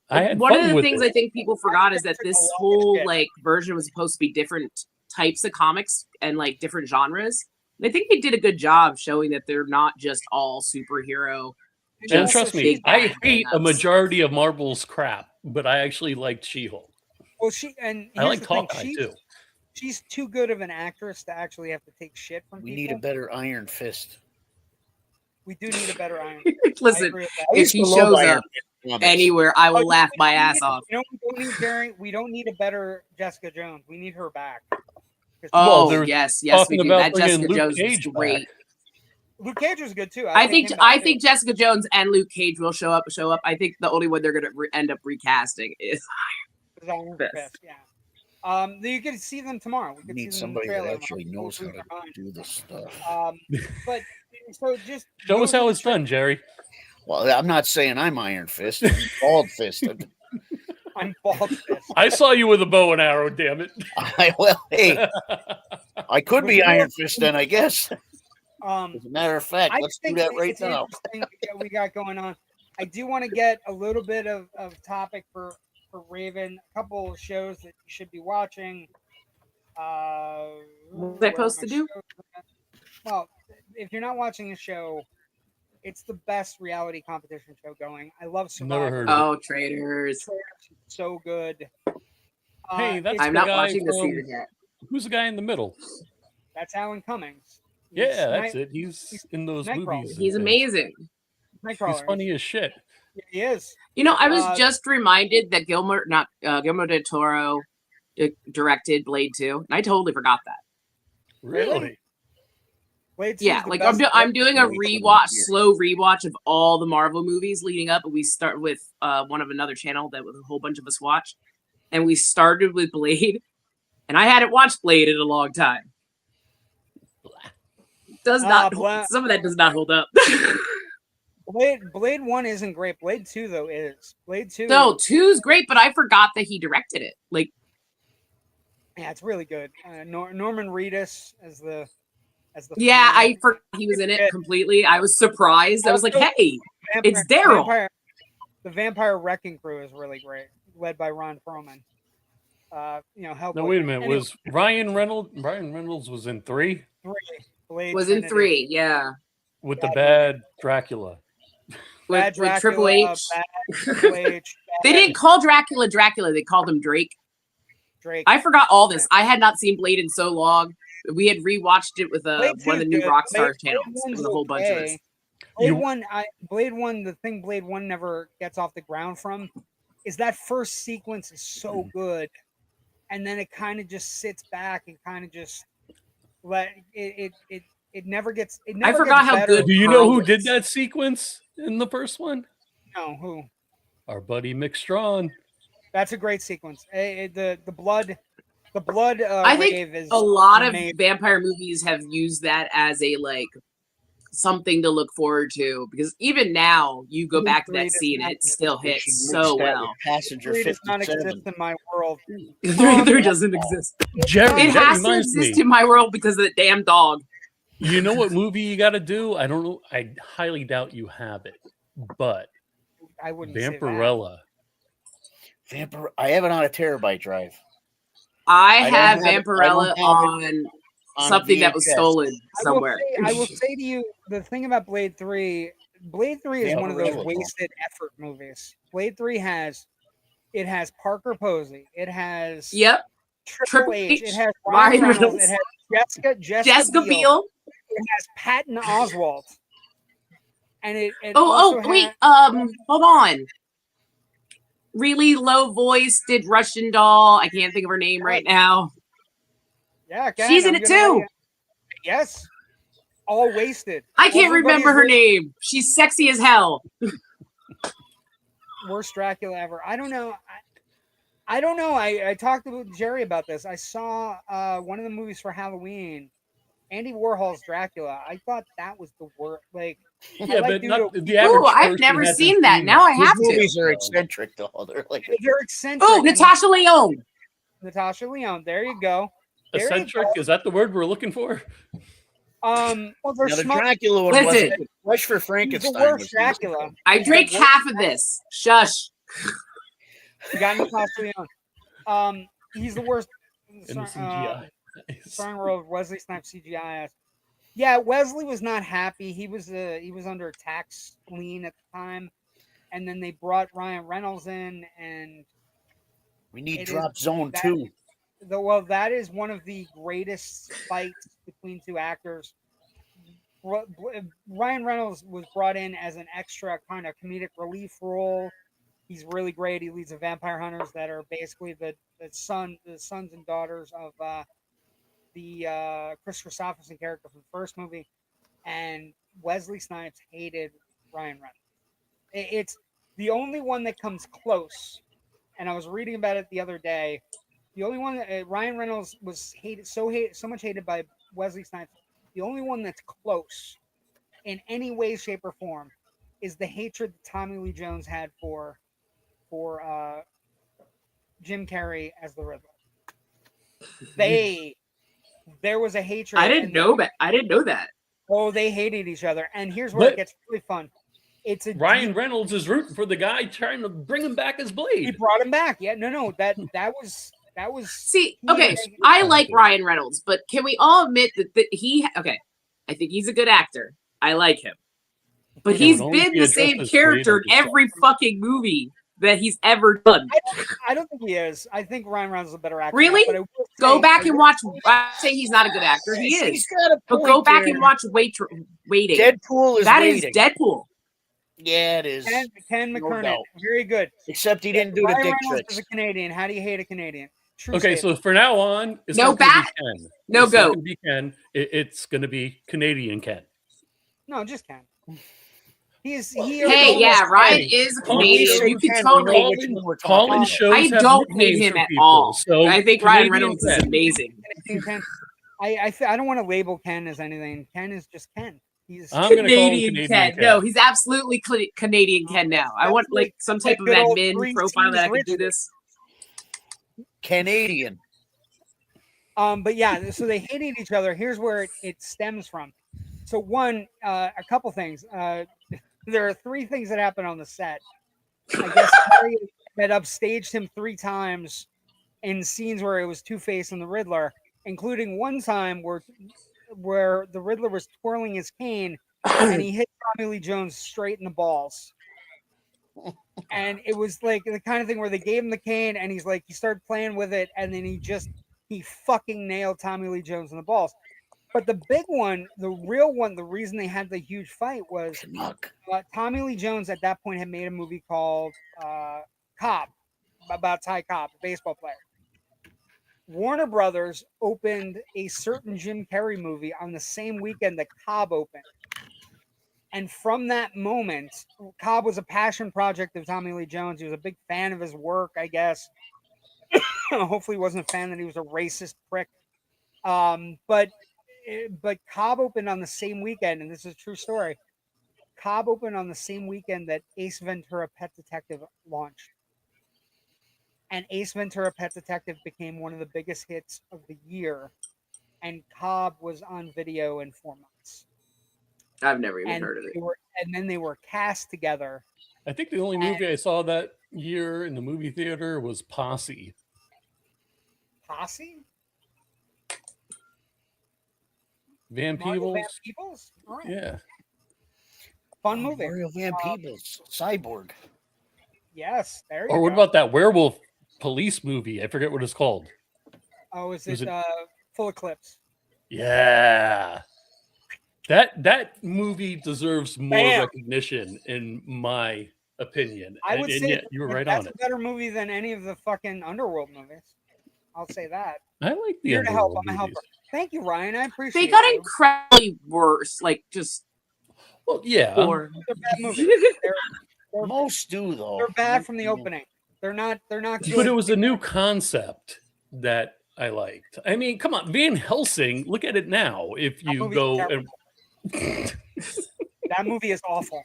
One of the things I think people forgot is that this whole like version was supposed to be different types of comics and like different genres. And I think they did a good job showing that they're not just all superhero. And trust me, I hate a majority of Marvel's crap, but I actually liked She-Hulk. Well, I like Hawkeye too. She's too good of an actress to actually have to take shit from people. We need a better Iron Fist. We do need a better Iron Fist. Listen, if she shows up anywhere, I will laugh my ass off. You know, we don't need a better Jessica Jones. We need her back. Oh, yes, we do. That Jessica Jones is great. Luke Cage was good too. I think Jessica Jones and Luke Cage will show up. I think the only one they're going to end up recasting is Iron Fist. Yeah. You can see them tomorrow. We could need see them somebody in the trailer that actually knows how to do this stuff. But so just show us how it's done, Jerry. Well, I'm not saying I'm Iron Fist. I'm Bald Fist. I'm Bald Fist. I saw you with a bow and arrow. Damn it. Hey, I could be Iron Fist then, I guess. As a matter of fact, let's do that right now. We got going on. I do want to get a little bit of topic for Raven. A couple of shows that you should be watching. What's I supposed to do? Well, if you're not watching a show, it's the best reality competition show going. I love Survivor. Never heard of it. Traitors. So good. Hey, that's I'm not watching the season yet. Who's the guy in the middle? That's Alan Cummings. Yeah, that's it. He's in those movies. He's amazing. He's funny as shit. Yeah, he is. You know, I was just reminded that Guillermo del Toro directed Blade 2, and I totally forgot that. Really? Blade 2 yeah, like I'm doing a slow rewatch of all the Marvel movies leading up, and we start with one of another channel that a whole bunch of us watch, and we started with Blade, and I hadn't watched Blade in a long time. Some of that does not hold up. Blade 1 isn't great. Blade 2 though is. Blade 2. No, 2's great, but I forgot that he directed it. Like, yeah, it's really good. Norman Reedus as the. Yeah, I forgot he was in it completely. I was surprised. I was like, "Hey, it's Daryl." The Vampire Wrecking Crew is really great, led by Ron Perlman. No, wait a minute. Anyway. Was Ryan Reynolds? Ryan Reynolds was in 3. 3. Blade was in 3, yeah. With the bad Dracula. With Triple H. They didn't call Dracula Dracula. They called him Drake. I forgot all this. I had not seen Blade in so long. We had rewatched it with one of the new Rockstar channels. It was a whole bunch of us. Blade 1, the thing Blade 1 never gets off the ground from is that first sequence is so good. And then it kind of just sits back and kind of just it never gets. I forgot how good. Do you know who did that sequence in the first one? No, who? Our buddy Mick Strawn. That's a great sequence. The blood. The blood. I think a lot of vampire movies have used that as a something to look forward to, because even now you go back to that scene and it still hits so well. Passenger Three does not exist 57. in my world. Three doesn't exist. Jerry, It that has to reminds exist me. in my world because of the damn dog. You know what movie you got to do? I don't know. I highly doubt you have it, but I wouldn't say that. Vampirella. I have it on a terabyte drive. I don't have have it- I Vampirella don't have on something that was VHS. stolen somewhere. I will say to you, the thing about Blade 3 is one of those Vampirella. wasted effort movies. Blade 3 has Parker Posey, it has Yep. Triple H, it H, has Ryan Ryan Reynolds, Reynolds, it has Jessica Biel. it has Patton Oswalt, and it Oh, also wait. has, Hold on. Really low voice did Russian doll. I can't think of her name right now. yeah, Ken, She's in I'm it gonna let too. you- Yes, all wasted. I can't Everybody's remember her wasted. name. She's sexy as hell. Worst Dracula ever. I don't know. I don't know. I talked to Jerry about this. I saw one of the movies for Halloween, Andy Warhol's Dracula. I thought that was the worst. Like, Yeah, like but not Dude, the average Ooh, I've person never hasn't seen that. Now I These have to. movies are eccentric, though. They're like they're eccentric. Oh, and Natasha Lyonne. Natasha Lyonne. There you go. There you Eccentric, go. is that the word we're looking for? Well, they're now the smart. Dracula one Listen. wasn't Flesh for He's the Frankenstein. worst Was Dracula. I He's the drank worst- half of this. Shush. You got Natasha Lyonne. He's the worst. In the CGI. Nice. Starring role of Wesley Snipes CGI. Yeah, Wesley was not happy. He was under a tax lien at the time, and then they brought Ryan Reynolds in, and We need It Drop Zone that- 2. that is one of the greatest fights between two actors. Ryan Reynolds was brought in as an extra kind of comedic relief role. He's really great. He leads the vampire hunters that are basically the sons and daughters of the Chris Christopherson character from the first movie, and Wesley Snipes hated Ryan Reynolds. It's the only one that comes close, and I was reading about it the other day. The only one that Ryan Reynolds was so much hated by Wesley Snipes. The only one that's close in any way, shape, or form is the hatred that Tommy Lee Jones had for Jim Carrey as the Riddler. There was a hatred. I didn't know that. I didn't know that. Oh, they hated each other. And here's where it But- gets really fun. It's a Ryan Reynolds is rooting for the guy trying to bring him back as He Blade. brought him back. Yeah, no, that was. See, okay, I like Ryan Reynolds, but can we all admit that okay, I think he's a good actor. I like him. But Yeah, he's but only been if he the addressed same his character in Blade, I just every fucking movie that he's ever done. I don't think he is. I think Ryan Reynolds is a better actor. Really? But I will Go say- back I and will watch. say- I say he's not a good actor. He He's is. got a But point go back there. and watch Waiting. Deadpool is That is waiting. Deadpool. Yeah, it is. Ken No McKernan, doubt. very good. Except he didn't do the Ryan dick Reynolds tricks. is a Canadian. How do you hate a Canadian? True Okay, statement. so for now on, it's No not gonna be bat, Ken. no It's not goat. gonna be Ken. It's going to be Canadian Ken. No, just Ken. He Hey, yeah, Ryan is a Colin Canadian. Colin You can Colin totally. Colin- which one we're talking Colin about. shows I have don't hate nicknames him for at people, all. So I think Ryan Canadian Reynolds is Ken. amazing. Ken. I don't want to label Ken as anything. Ken is just Ken. He's I'm gonna call him Canadian Canadian Ken. Ken. No, he's absolutely Canadian Ken now. I want like some type of good old admin Three profile that I C's could do Ridgley. this. Canadian. But yeah, so they hated each other. Here's where it stems from. So one, a couple things. There are three things that happen on the set. I guess Harry had upstaged him 3 times in scenes where it was Two-Face and the Riddler, including one time where the Riddler was twirling his cane and he hit Tommy Lee Jones straight in the balls. And it was like the kind of thing where they gave him the cane and he started playing with it, and then he fucking nailed Tommy Lee Jones in the balls. But the big one, the real one, the reason they had the huge fight was Canuck. Tommy Lee Jones at that point had made a movie called Cobb, about Ty Cobb, a baseball player. Warner Brothers opened a certain Jim Carrey movie on the same weekend that Cobb opened. And from that moment, Cobb was a passion project of Tommy Lee Jones. He was a big fan of his work, I guess. Hopefully he wasn't a fan that he was a racist prick. But but Cobb opened on the same weekend, and this is a true story. Cobb opened on the same weekend that Ace Ventura: Pet Detective launched, and Ace Ventura: Pet Detective became one of the biggest hits of the year, and Cobb was on video in 4 months. I've never even And heard of it. and then they were cast together. I think the only movie I saw that year in the movie theater was Posse. Posse? Van Mario Van Peebles. Peebles? All right. Yeah. Fun movie. Mario Van Peebles, Cyborg. Yes, there you Or go. what about that werewolf police movie? I forget what it's called. Oh, is was it it- Full Eclipse? Yeah. That movie deserves more Bam. recognition, in my opinion. I would say yet you were right that's on a it. better movie than any of the fucking Underworld movies. I'll say that. I like the Here to help. Underworld I'm a helper. movies. Thank you, Ryan. I appreciate They got you. incredibly worse. Like just Well, yeah. poor. They're bad movies. They're Most do though. they're bad from the opening. They're not good. But it was a new concept that I liked. I mean, come on, Van Helsing. Look at it now. If you movie's go terrible. That movie is awful.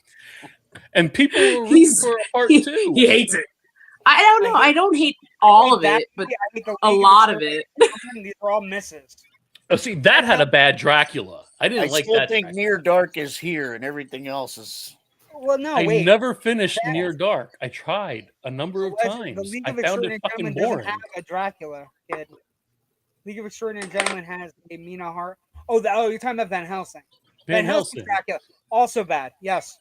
and people were rooting He's- for a part He, two. he hates it. I don't know. I don't hate all of That it, but movie, I hate the a League lot of Extraordinary it. Gentlemen. These are all misses. Oh, see, that had a bad Dracula. I I didn't like still that. think Dracula. Near Dark is here, and everything else is. Well, no, I wait. never finished That- Near Dark. I tried a number of The times. League I of found it Extraordinary fucking Gentlemen doesn't boring. have a Dracula, kid. League of Extraordinary Gentlemen has a Mina Hart. You're talking about Van Helsing. Van Helsing Helsing. Dracula, also bad. Yes.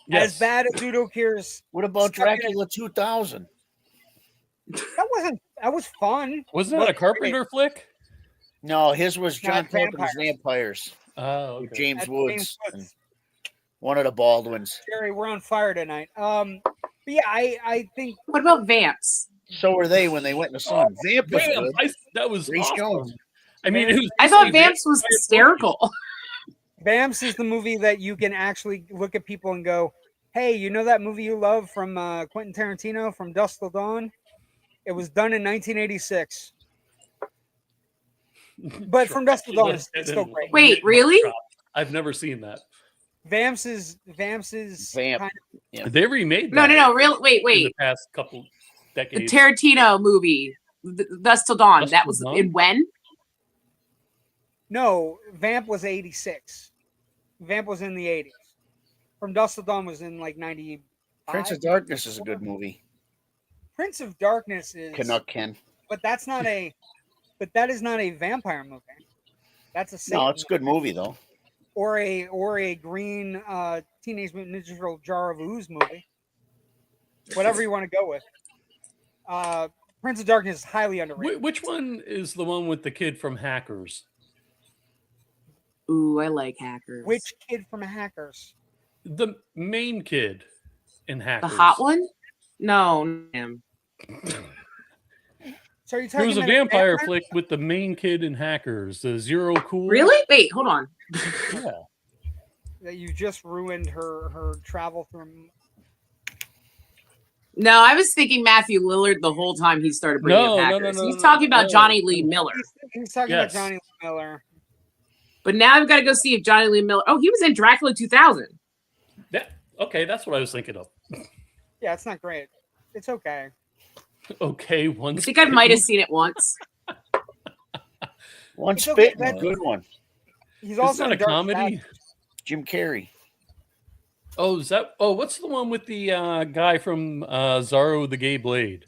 Yes. As bad as Udo Kier's. What about Stuck in Dracula 2000? That was fun. Wasn't that a But- Carpenter flick? No, his was No, John it's Carpenter's Vampires Oh, with okay. James That's Woods, James and Woods. one of the Baldwins. Jerry, we're on fire tonight. But yeah, I think What about Vamps? So were they when they went in the sun. Vamp was Damn, good. that was Reese awesome. Jones. I mean, it was, I thought Vamps was hysterical. Vamps is the movie that you can actually look at people and go, hey, you know that movie you love from Quentin Tarantino, From Dusk Till Dawn? It was done in 1986. But From Dusk Till Dawn is still great. Wait, really? I've never seen that. Vamps is Vamp. kind of, They remade No, that real. Wait, in wait. the past couple The decades. Tarantino movie, Thus Till Dawn. Dusk That Till was Dawn? in when? no, Vamp was 86. Vamp was in the 80s. From Dusk Till Dawn was in like 95. Prince of Darkness is a good movie. Prince of Darkness is, Canuck Ken. but that is not a vampire movie. That's a Satan No, it's a good movie though. or a green Teenage Mutant Ninja Turtle Jar of Ooze movie. Whatever you want to go with. Prince of Darkness is highly underrated. Which one is the one with the kid from Hackers? Ooh, I like Hackers. Which kid from Hackers? The main kid in the Hackers. hot one? No, him. So are you There talking was a about vampire flick with the main kid in Hackers, the Zero Cool. Really? Wait, hold on. Yeah. that you just ruined her travel through? No, I was thinking Matthew Lillard the whole time he started bringing No, up no, Hackers. no, He's no, talking about no. Johnny Lee Miller. He's talking Yes. about Johnny Lee Miller. But now I've got to go see if Johnny Lee Miller. Oh, he was in Dracula 2000. Okay, that's what I was thinking of. Yeah, it's not great. It's okay. Okay, I once. think I might have seen it once. One It's okay, spit, a good one. He's Is also that in a Dark comedy? Shadows. Jim Carrey. Oh, is that? Oh, what's the one with the guy from Zorro the Gay Blade?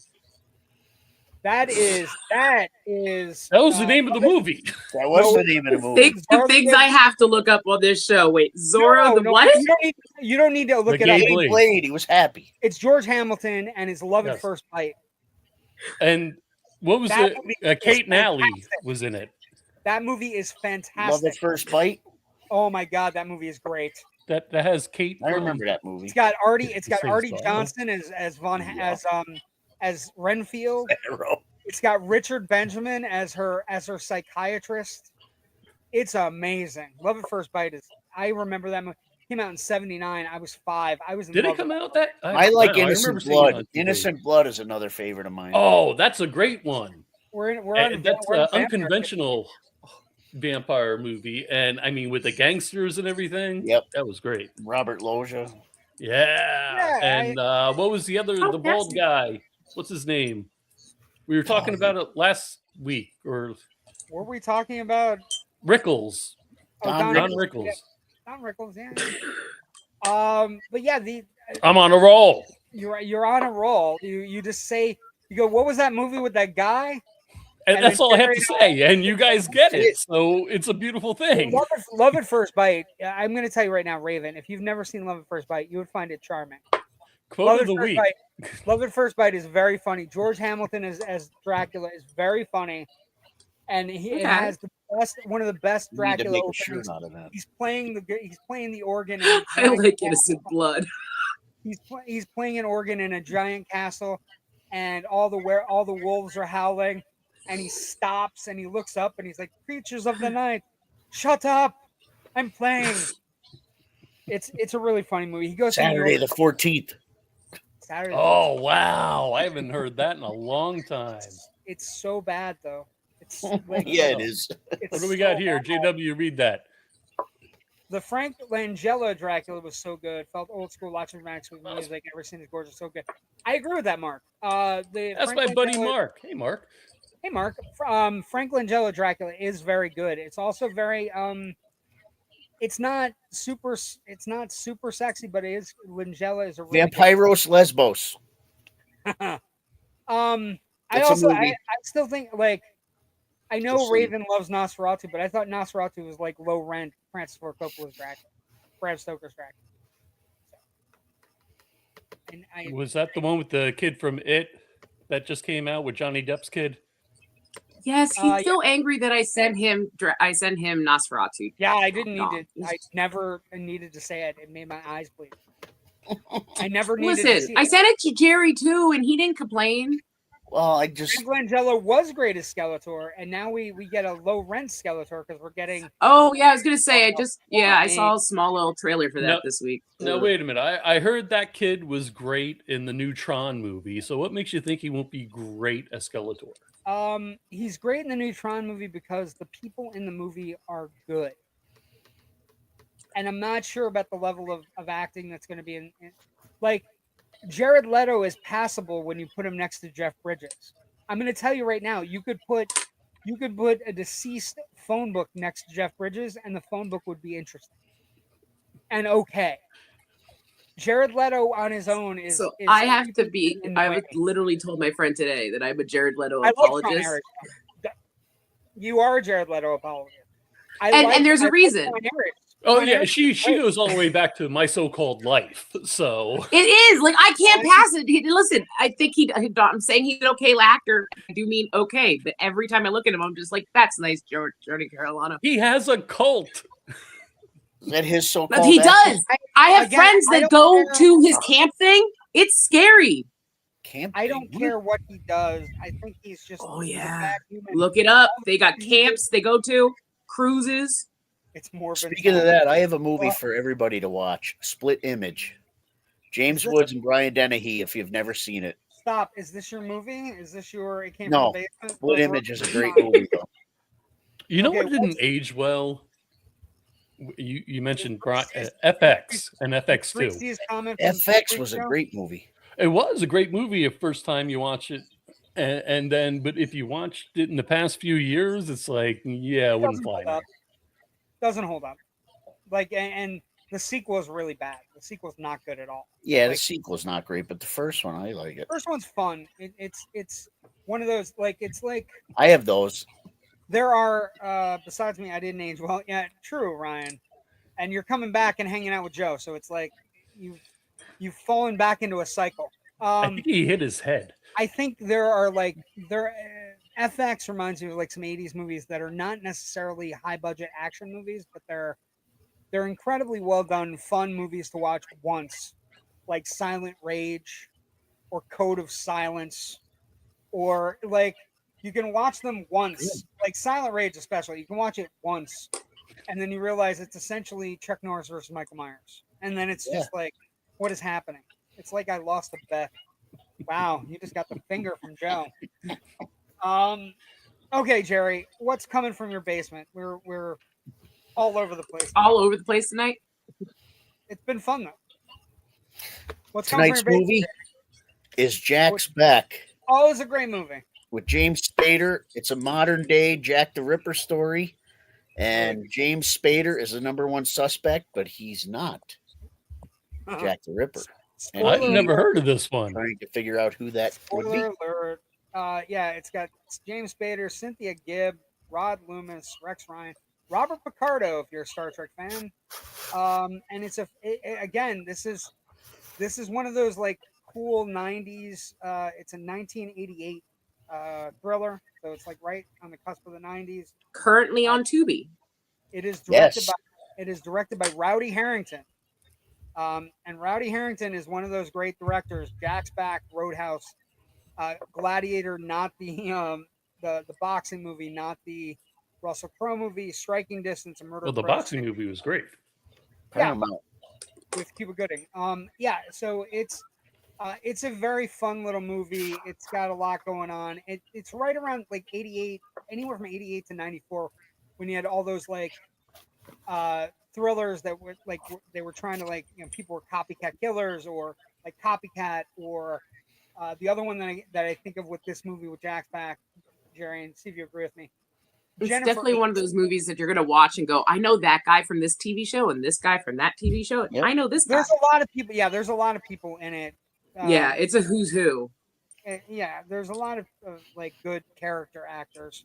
That is. That was the name of the movie. That was No, the name of the movie. The things I have to look up on this show. Wait, Zorro the what? You don't need to look The it up. Gay He Blade. played. He was happy. It's George Hamilton and his Love at Yes. First Bite. And what was That it? movie is Kate Nally fantastic. was in it. That movie is Love fantastic. at First Bite. Oh my god, that movie is great. That has Kate. I from- remember that movie. It's got Artie. It's got Same Artie style. Johnson as Renfield. Arrow. It's got Richard Benjamin as her psychiatrist. It's amazing. Love at First Bite is. I remember that movie. Came out in '79. I was 5. I was in Did love it come with out that? I like remember Innocent seeing it on Blood. TV. Innocent Blood is another favorite of mine. Oh, that's a great one. We're That's on vampire. unconventional. vampire movie, and I mean with the gangsters and everything. Yep. That was great. Robert Loggia. Yeah. And what was the other? The bald guy. What's his name? We were talking about it last week. Or Were we talking about Rickles? Don Don Rickles. Rickles. Yeah. Don Rickles, yeah. But yeah, I'm on a roll. you're on a roll. You just say, you go, what was that movie with that guy? And And that's then all I have to say. And you guys get it. So it's a beautiful thing. Love at First Bite. I'm going to tell you right now, Raven, if you've never seen Love at First Bite, you would find it charming. Quote Love of the at First week. Bite. Love at First Bite is very funny. George Hamilton as Dracula is very funny, and it has one of the best You need to Dracula make a openings. shirt out of that. He's playing the organ. In a I giant like castle. innocent blood. He's playing an organ in a giant castle, and all the wolves are howling, and he stops and he looks up and he's like, "Creatures of the night, shut up! I'm playing." It's a really funny movie. He goes Saturday the 14th. Saturday. Oh wow! I haven't heard that in a long time. It's so bad though. It's like, Yeah, it is. What do we got here? JW, read that. The Frank Langella Dracula was so good. Felt old school, lots of romantic sweet music. Ever seen his gorgeous, so good. I agree with that, Mark. That's Frank my buddy Langella- Mark. Hey, Mark. Hey, Mark. Frank Langella Dracula is very good. It's also very it's not super sexy, but it is. Langella is a really Vampiros Lesbos. I It's a also movie. I still think like I know Just so Raven loves Nosferatu, but I thought Nosferatu was like low rent Francis Ford Coppola's Dracula, Bram Stoker's Dracula. And Was that the one with the kid from It that just came out with Johnny Depp's kid? Yes, he's so angry that I sent him Nosferatu. yeah, I didn't need No. to. I never needed to say it. It made my eyes bleed. I never needed to Listen, see I it. sent it to Jerry too, and he didn't complain. Well, I just Frank Langella was great as Skeletor, and now we get a low rent Skeletor because we're getting. Oh yeah, I was gonna say I saw a small little trailer for that No. this week. No, wait a minute. I heard that kid was great in the new Tron movie. So what makes you think he won't be great as Skeletor? He's great in the new Tron movie because the people in the movie are good. And I'm not sure about the level of acting that's going to be in like Jared Leto is passable when you put him next to Jeff Bridges. I'm going to tell you right now, you could put a deceased phone book next to Jeff Bridges and the phone book would be interesting. And okay. Jared Leto on his own is. So is I have to be. in the I way. literally told my friend today that I'm a Jared Leto I love Sean apologist. Harris. You are a Jared Leto apologist. And there's a reason. Oh Sean yeah, Harris she is great. goes all the way back to My So-Called Life. So It is like I can't pass it. Listen, I think I'm saying he's an okay actor. I do mean okay, but every time I look at him, I'm just like, that's nice, Jordy Carolina. he has a cult. is that his But so-called. he actor? does. I have Again, friends I that don't go care. to his camp thing. It's scary. Camp I don't thing? care what he does. I think he's just Oh, he's a yeah. bad human. Look it up. They got camps they go to, cruises. It's more. Speaking of that, I have a movie for everybody to watch. Split Image. James Woods and Brian Dennehy, if you've never seen it. Stop. Is this your movie? Is this your? It came No. from the basement. Split Or- Image is a great movie, though. You know Okay, what didn't age well? You mentioned FX and FX2. Reese's comment from FX 2 was weeks a ago? great movie. It was a great movie the first time you watch it, and then but if you watched it in the past few years, it's like yeah, it wouldn't Doesn't fly hold now. up. Doesn't hold up. Like and the sequel is really bad. The sequel's not good at all. Yeah, the Like- sequel's not great, but the first one, I like it. First one's fun. It's one of those like it's like I have those. there are besides me, I didn't age well. Yeah, true, Ryan. And you're coming back and hanging out with Joe, so it's like you've fallen back into a cycle. I think he hit his head. I think there are like FX reminds me of like some 80s movies that are not necessarily high budget action movies, but they're incredibly well done, fun movies to watch once, like Silent Rage or Code of Silence, or like you can watch them once, like Silent Rage especially. You can watch it once, and then you realize it's essentially Chuck Norris versus Michael Myers, and then it's just like, what is happening? It's like I lost a bet. Wow, you just got the finger from Joe. Okay, Jerry, what's coming from your basement? We're all over the place. All over the place tonight. It's been fun though. What's coming from Tonight's your basement? movie Jerry? is Jack's Back Oh, it's a great movie. with James Spader. It's a modern day Jack the Ripper story. And Really? James Spader is the number one suspect, but he's not Jack the Ripper. And I've Spoiler never alert. heard of this one. trying to figure out who that would be. Spoiler alert. Yeah, it's got James Spader, Cynthia Gibb, Rod Loomis, Rex Ryan, Robert Picardo, if you're a Star Trek fan. And it's again, this is one of those like cool 90s. It's a 1988 thriller, so it's like right on the cusp of the 90s. Currently on Tubi. It is directed Yes. by Rowdy Harrington. And Rowdy Harrington is one of those great directors. Jack's Back, Roadhouse, Gladiator, not the boxing movie, not the Russell Crowe movie, Striking Distance, and Murder. Well, the Crow. boxing movie was great. Yeah. Paramount. With Cuba Gooding. Yeah, so it's a very fun little movie. It's got a lot going on. It's right around like 88, anywhere from 88 to 94, when you had all those like thrillers that were like they were trying to like, you know, people were copycat killers or like Copycat, or the other one that I think of with this movie with Jack's Back, Jerry, and see if you agree with me. It's Jennifer definitely one of those movies that you're going to watch and go, I know that guy from this TV show and this guy from that TV show. Yep. I know this guy. There's a lot of people. Yeah, there's a lot of people in it. Yeah, it's a who's who. Yeah, there's a lot of like good character actors.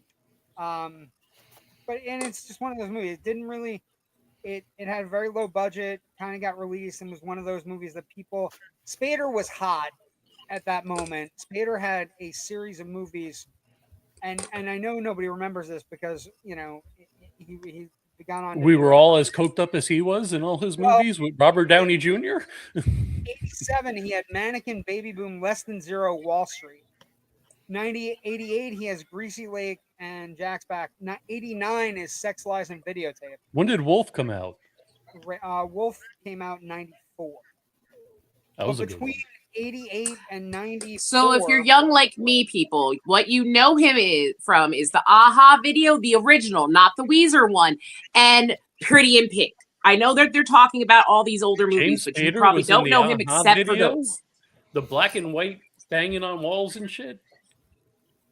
But and it's just one of those movies. It didn't really. It had a very low budget. Kind of got released and was one of those movies that people. Spader was hot at that moment. Spader had a series of movies. And I know nobody remembers this because, you know, he got on. We were all as coked up as he was in all his movies with Robert Downey Jr. 87, he had Mannequin, Baby Boom, Less Than Zero, Wall Street. 88, he has Greasy Lake and Jack's Back. 89 is Sex, Lies, and Videotape. When did Wolf come out? Wolf came out in 94. That was But a good one. between 88 and 94. So if you're young like me, people, what you know him from is the Aha video, the original, not the Weezer one, and Pretty in Pink. I know that they're talking about all these older movies, James but you Spader probably was in don't the know him Aha except for video? those. The black and white banging on walls and shit.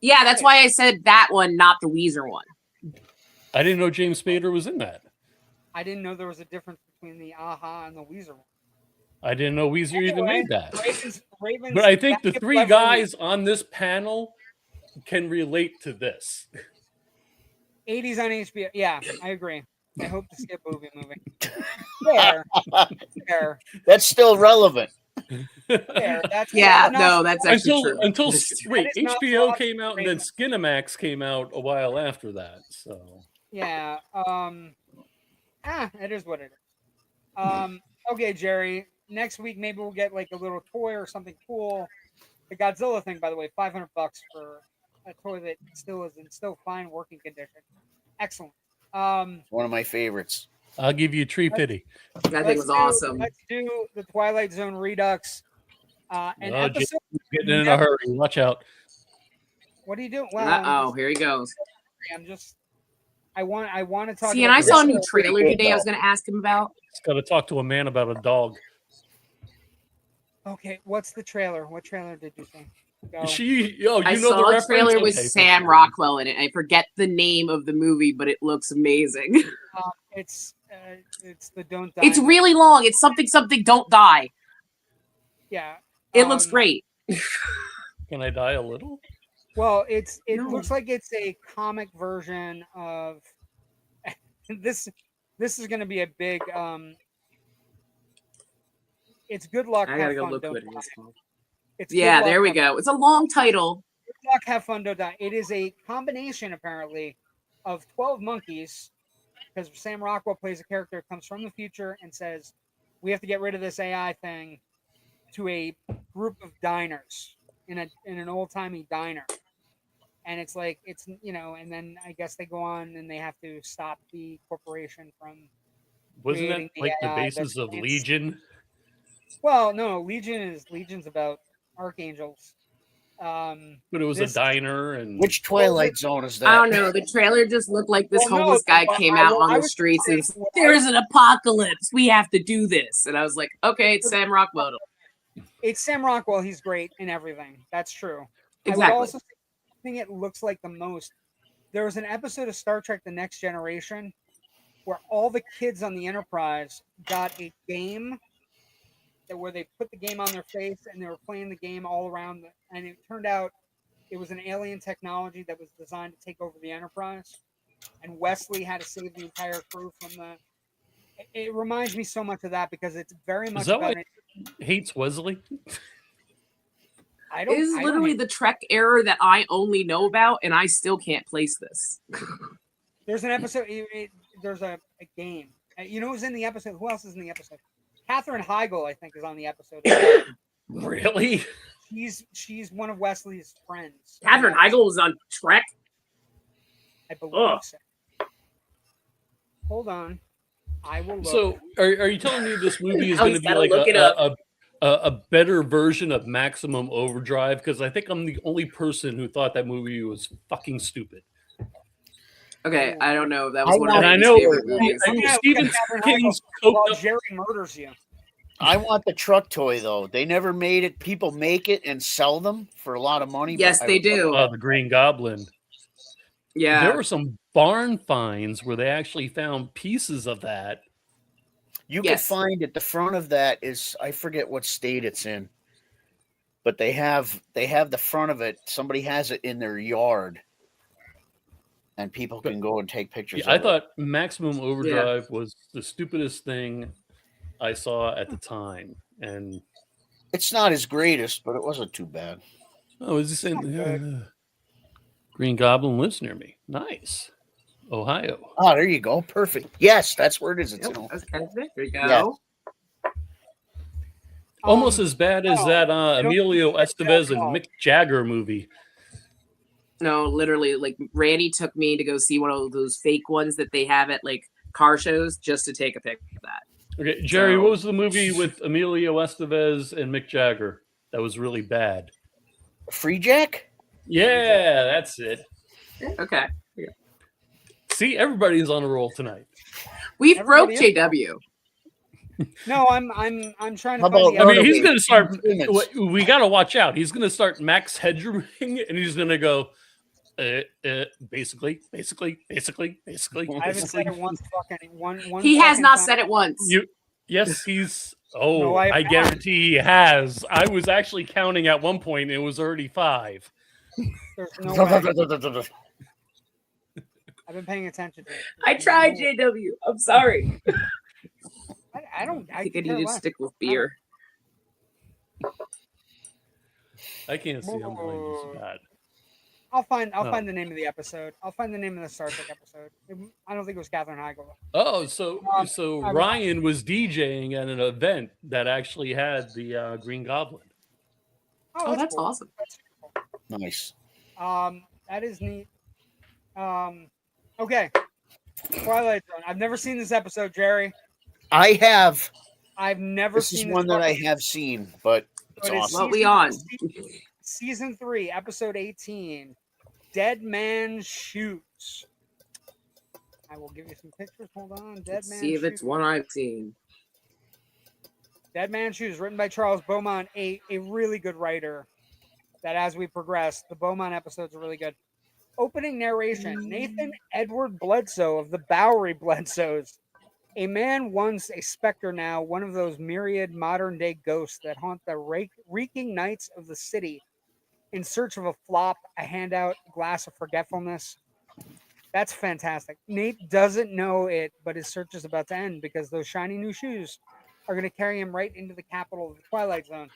Yeah, that's why I said that one, not the Weezer one. I didn't know James Spader was in that. I didn't know there was a difference between the Aha and the Weezer one. I didn't know Weezer even Anyway, made that. Ravens But I think the Back three Level guys on this panel can relate to this. 80s on HBO. Yeah, I agree. I hope to see a movie. Fair. Fair. That's still relevant. Fair. That's Yeah, not- no, that's actually true. Until wait, That is not HBO Rob came out and then Skinamax came out a while after that. So Yeah. It is what it is. Okay, Jerry. Next week maybe we'll get like a little toy or something cool. The Godzilla thing, by the way, $500 for a toy that still is in fine working condition. Excellent. One of my favorites. I'll give you tree pity. That thing was awesome. Let's do the Twilight Zone Redux. An episode. Getting in a hurry. Watch out. What are you doing? Well, Uh-oh, here he goes. I want to talk. See, and I saw a new trailer today I was going to ask him about. It's got to talk to a man about a dog. Okay, what's the trailer? What trailer did you see? Go. I know saw the a reference? trailer with Okay, Sam Rockwell in it. I forget the name of the movie, but it looks amazing. It's the Don't Die. It's really long. It's something Don't Die. Yeah. It looks great. Can I die a little? Well, it No. looks like it's a comic version of this. This is going to be a big. It's Good Luck. I gotta Have go Fun, look Don't what it Die. is called. It's Good Yeah, Luck, there we Have- go. It's a long title. Good Luck, Have Fun, Don't Die. It is a combination, apparently, of 12 monkeys, because Sam Rockwell plays a character who comes from the future and says, "We have to get rid of this AI thing," to a group of diners in an old timey diner, and it's like and then I guess they go on and they have to stop the corporation from. Wasn't that creating the like the AI basis that of plants- Legion? Well, no, Legion's about archangels. But it was This- a diner, and Which Twilight Zone is that? I don't know. The trailer just looked like this Well, no, homeless guy but came I out will- on I the was streets and saying- there's an apocalypse. We have to do this. And I was like, okay, it's Sam Rockwell. It's Sam Rockwell. He's great in everything. That's true. I Exactly. would also say the thing it looks like the most. There was an episode of Star Trek: The Next Generation where all the kids on the Enterprise got a game where they put the game on their face and they were playing the game all around. And it turned out it was an alien technology that was designed to take over the Enterprise. And Wesley had to save the entire crew from the. It reminds me so much of that because it's very much is that about why it. he hates Wesley? I don't. It is I don't literally hate- the Trek error that I only know about, and I still can't place this. There's an episode. There's a game. You know who's in the episode? Who else is in the episode? Katherine Heigl, I think, is on the episode. Really? She's one of Wesley's friends. Katherine Heigl was on Trek. I believe Ugh. so. Hold on, I will look. So, are you telling me this movie is Now going he's to be gotta like look it up. a better version of Maximum Overdrive? Because I think I'm the only person who thought that movie was fucking stupid. Okay, I don't know. That was I one want- of And I my know favorite movies. I'm gonna Stephen look at Katherine King's Heigl coked while up. Jerry murders you. I want the truck toy though. They never made it. People make it and sell them for a lot of money. but Yes, I they would do. love The Green Goblin. Yeah. There were some barn finds where they actually found pieces of that. You Yes. could find at the front of that is I forget what state it's in, but they have the front of it. Somebody has it in their yard, and people can go and take pictures. Yeah, I of thought Maximum Overdrive was the stupidest thing I saw at the time. And it's not his greatest, but it wasn't too bad. oh, is he saying Not Green Goblin lives near me? Nice, Ohio. Oh, there you go. Perfect. Yes, that's where it is. It's Yep, in that's kind of it. There you go. Yeah. Almost as bad as no, that I don't Emilio think Estevez that- and no. Mick Jagger movie. No, literally, like Randy took me to go see one of those fake ones that they have at like car shows just to take a pic of that. Okay, Jerry, So- what was the movie with Emilio Estevez and Mick Jagger that was really bad? Free Jack. Yeah, that's it. Okay. See, everybody's on a roll tonight. We've broke Everybody is- JW. No, I'm trying to How find about- the I mean, other- he's going to start. Payments. We got to watch out. He's going to start Max Headrooming, and he's going to go. Basically. I haven't said it once. Fucking one. He has fucking not time. said it once. Yes, he's. Oh, No, I I have guarantee he has. I was actually counting at one point, and it was already 5. There's no way. I've been paying attention. To it. I tried, JW. I'm sorry. I don't. I think I could care need to less. stick with beer. I can't see him playing this bad. I'll find Oh. the name of the episode. I'll find the name of the Star Trek episode. I don't think it was Katherine Heigl. Oh, so I- Ryan was DJing at an event that actually had the Green Goblin. Oh, that's cool. awesome. That's cool. Nice. That is neat. Okay. Twilight Zone. I've never seen this episode, Jerry. I have. I've never This is seen one that I episode. have seen, but it's But it's awesome. What we on? Season 3, episode 18. Dead Man Shoots. I will give you some pictures. Hold on. Dead Let's Man see if it's Shoots. one I've seen. Dead Man Shoes, written by Charles Beaumont, a really good writer. That as we progress, the Beaumont episodes are really good. Opening narration: Nathan Edward Bledsoe of the Bowery Bledsoes. A man once, a specter now, one of those myriad modern day ghosts that haunt the reeking nights of the city in search of a flop, a handout, glass of forgetfulness. That's fantastic. Nate doesn't know it, but his search is about to end because those shiny new shoes are going to carry him right into the capital of the Twilight Zone.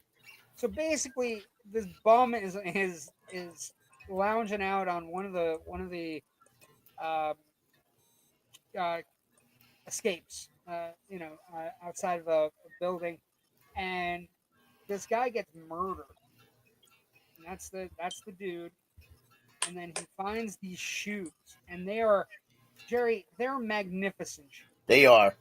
So basically, this bum is lounging out on one of the escapes, outside of a building, and this guy gets murdered. And that's the dude. And then he finds these shoes, and they are, Jerry, they're magnificent shoes. They are.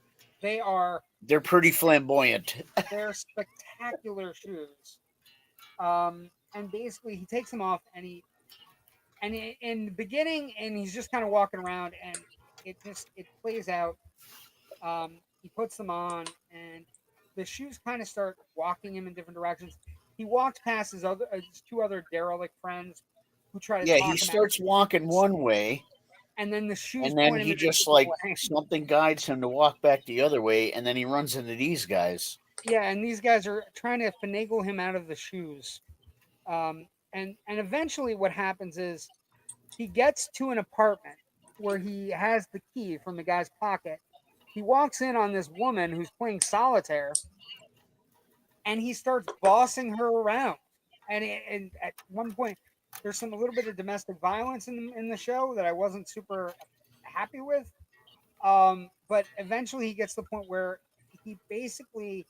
They're pretty flamboyant. They're spectacular shoes. basically he takes them off, and in the beginning, and he's just kind of walking around, and it plays out. He puts them on, and the shoes kind of start walking him in different directions. He walks past his two other derelict friends who try to Yeah, talk he him starts walking one way, and then the shoes and then point him he in a just different like way. something guides him to walk back the other way, and then he runs into these guys. Yeah, and these guys are trying to finagle him out of the shoes. And eventually, what happens is he gets to an apartment where he has the key from the guy's pocket. He walks in on this woman who's playing solitaire, and he starts bossing her around. And at one point, there's a little bit of domestic violence in the show that I wasn't super happy with. But eventually, he gets to the point where he basically,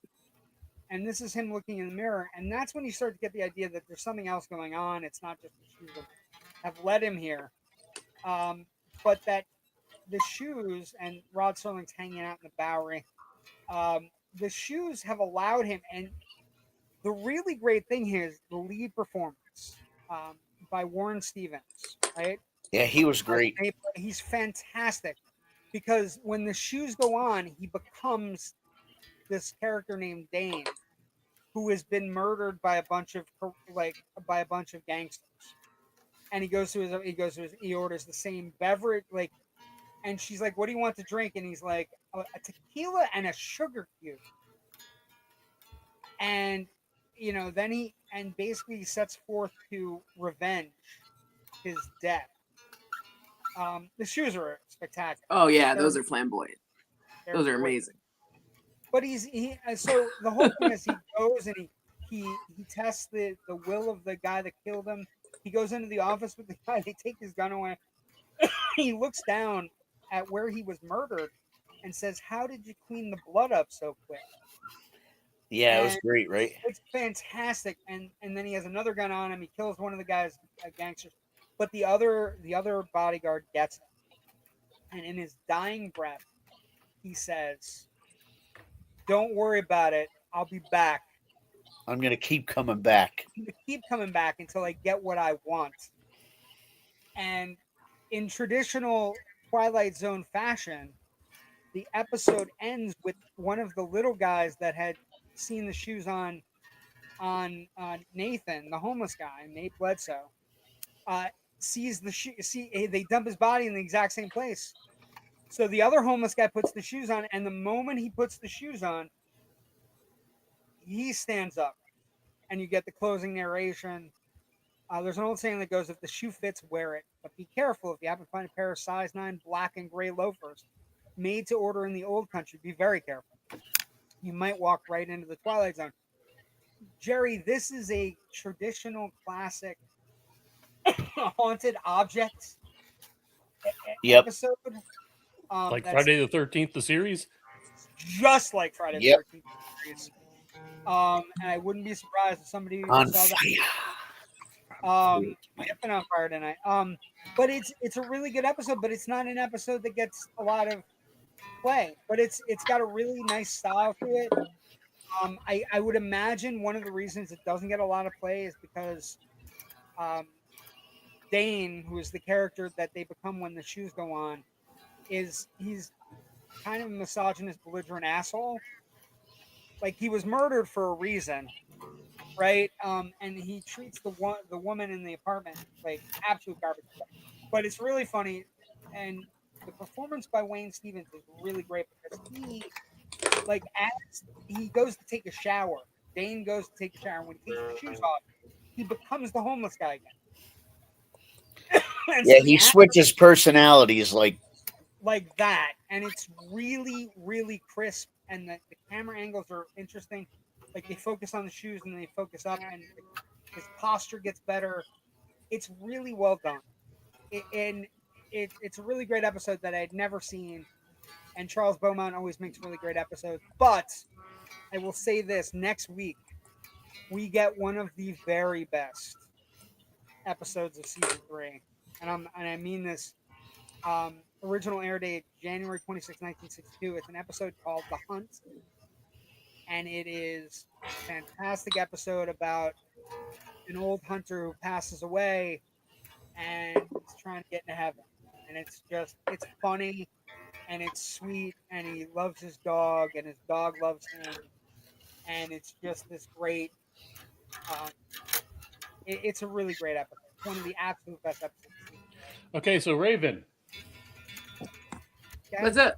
and this is him looking in the mirror, and that's when you start to get the idea that there's something else going on. It's not just the shoes that have led him here, but that the shoes, and Rod Serling's hanging out in the Bowery. The shoes have allowed him, and the really great thing here is the lead performance um, by Warren Stevens, right? Yeah, he was great. He's fantastic because when the shoes go on, he becomes this character named Dane, who has been murdered by a bunch of gangsters. And he orders the same beverage, like, and she's like, "What do you want to drink?" And he's like, "A tequila and a sugar cube." And then he and basically sets forth to revenge his death. The shoes are spectacular. Oh yeah, those are flamboyant. Those are great. amazing. But so the whole thing is he goes and he tests the will of the guy that killed him. He goes into the office with the guy. They take his gun away. He looks down at where he was murdered and says, "How did you clean the blood up so quick?" Yeah, it was great, right? It's fantastic. And then he has another gun on him. He kills one of the guy's gangsters, but the other bodyguard gets him. And in his dying breath, he says, "Don't worry about it. I'll be back. I'm gonna keep coming back. I'm gonna keep coming back until I get what I want." And in traditional Twilight Zone fashion, the episode ends with one of the little guys that had seen the shoes on Nathan, the homeless guy, Nate Bledsoe, sees the shoe. They dump his body in the exact same place. So the other homeless guy puts the shoes on, and the moment he puts the shoes on, he stands up, and you get the closing narration. There's an old saying that goes, "If the shoe fits, wear it. But be careful if you happen to find a pair of size 9 black and gray loafers made to order in the old country. Be very careful. You might walk right into the Twilight Zone." Jerry, this is a traditional classic haunted object episode. Like Friday the 13th, the series? Just like Friday the 13th series. And I wouldn't be surprised if somebody on saw fire. I've been on fire tonight. But it's a really good episode, but it's not an episode that gets a lot of play. But it's got a really nice style to it. I would imagine one of the reasons it doesn't get a lot of play is because Dane, who is the character that they become when the shoes go on, he's kind of a misogynist, belligerent asshole. Like, he was murdered for a reason, right? And he treats the woman in the apartment like absolute garbage. But it's really funny, and the performance by Wayne Stevens is really great because as he goes to take a shower, Dane goes to take a shower. When he takes the shoes off, he becomes the homeless guy again. Yeah, so he switches personalities like that, and it's really, really crisp, and the camera angles are interesting. Like, they focus on the shoes and they focus up, and his posture gets better. It's really well done. It's a really great episode that I had never seen, and Charles Beaumont always makes really great episodes. But I will say this: next week we get one of the very best episodes of season 3, and I mean this. Original air date January 26, 1962. It's an episode called The Hunt, and it is a fantastic episode about an old hunter who passes away and he's trying to get into heaven. And it's funny and it's sweet and he loves his dog and his dog loves him. And it's just this great, it's a really great episode. It's one of the absolute best episodes. Okay, so Raven. Okay? What's up?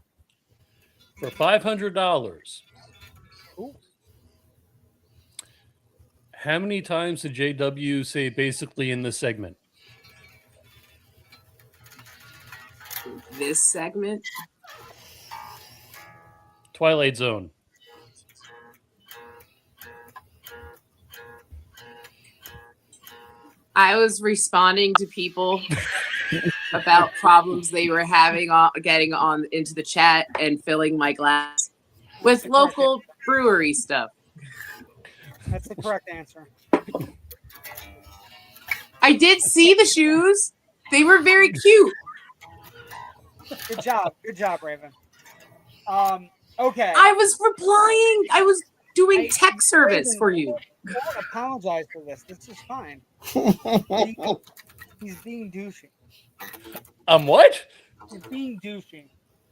For $500. Ooh. How many times did JW say basically in this segment? This segment? Twilight Zone. I was responding to people about problems they were having getting on into the chat and filling my glass with local brewery stuff. That's the correct answer. I did see the shoes. They were very cute. Good job, Raven. Okay. I was replying. I was doing tech service Raven, for you. I don't apologize for this. This is fine. He's being douchey. What? He's being douchey.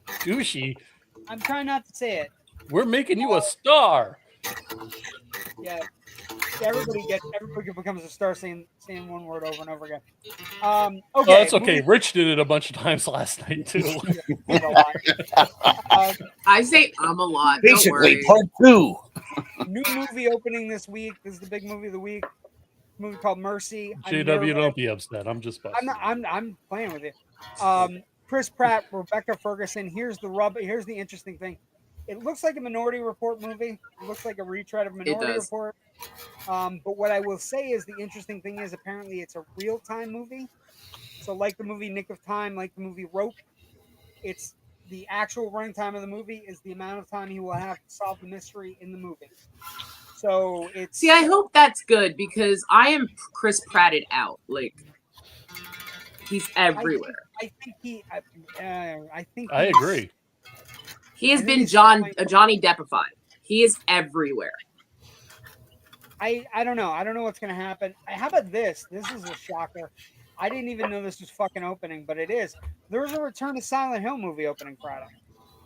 Douchey? I'm trying not to say it. We're making you a star. Yeah. Everybody becomes a star saying one word over and over again. Okay. Oh, that's okay. Rich did it a bunch of times last night too. I say I'm a lot. Basically, part 2. New movie opening this week. This is the big movie of the week. Movie called Mercy. JW, don't be upset. I'm just busting. I'm playing with you. Chris Pratt, Rebecca Ferguson. Here's the interesting thing. It looks like a Minority Report movie. It looks like a retread of Minority Report. But what I will say is the interesting thing is apparently it's a real-time movie. So like the movie Nick of Time, like the movie Rope, it's the actual running time of the movie is the amount of time he will have to solve the mystery in the movie. So it's... See, I hope that's good because I am Chris Pratted out. Like, he's everywhere. I think I agree. He has been Johnny Deppified. He is everywhere. I don't know. I don't know what's going to happen. How about this? This is a shocker. I didn't even know this was fucking opening, but it is. There's a Return to Silent Hill movie opening Friday.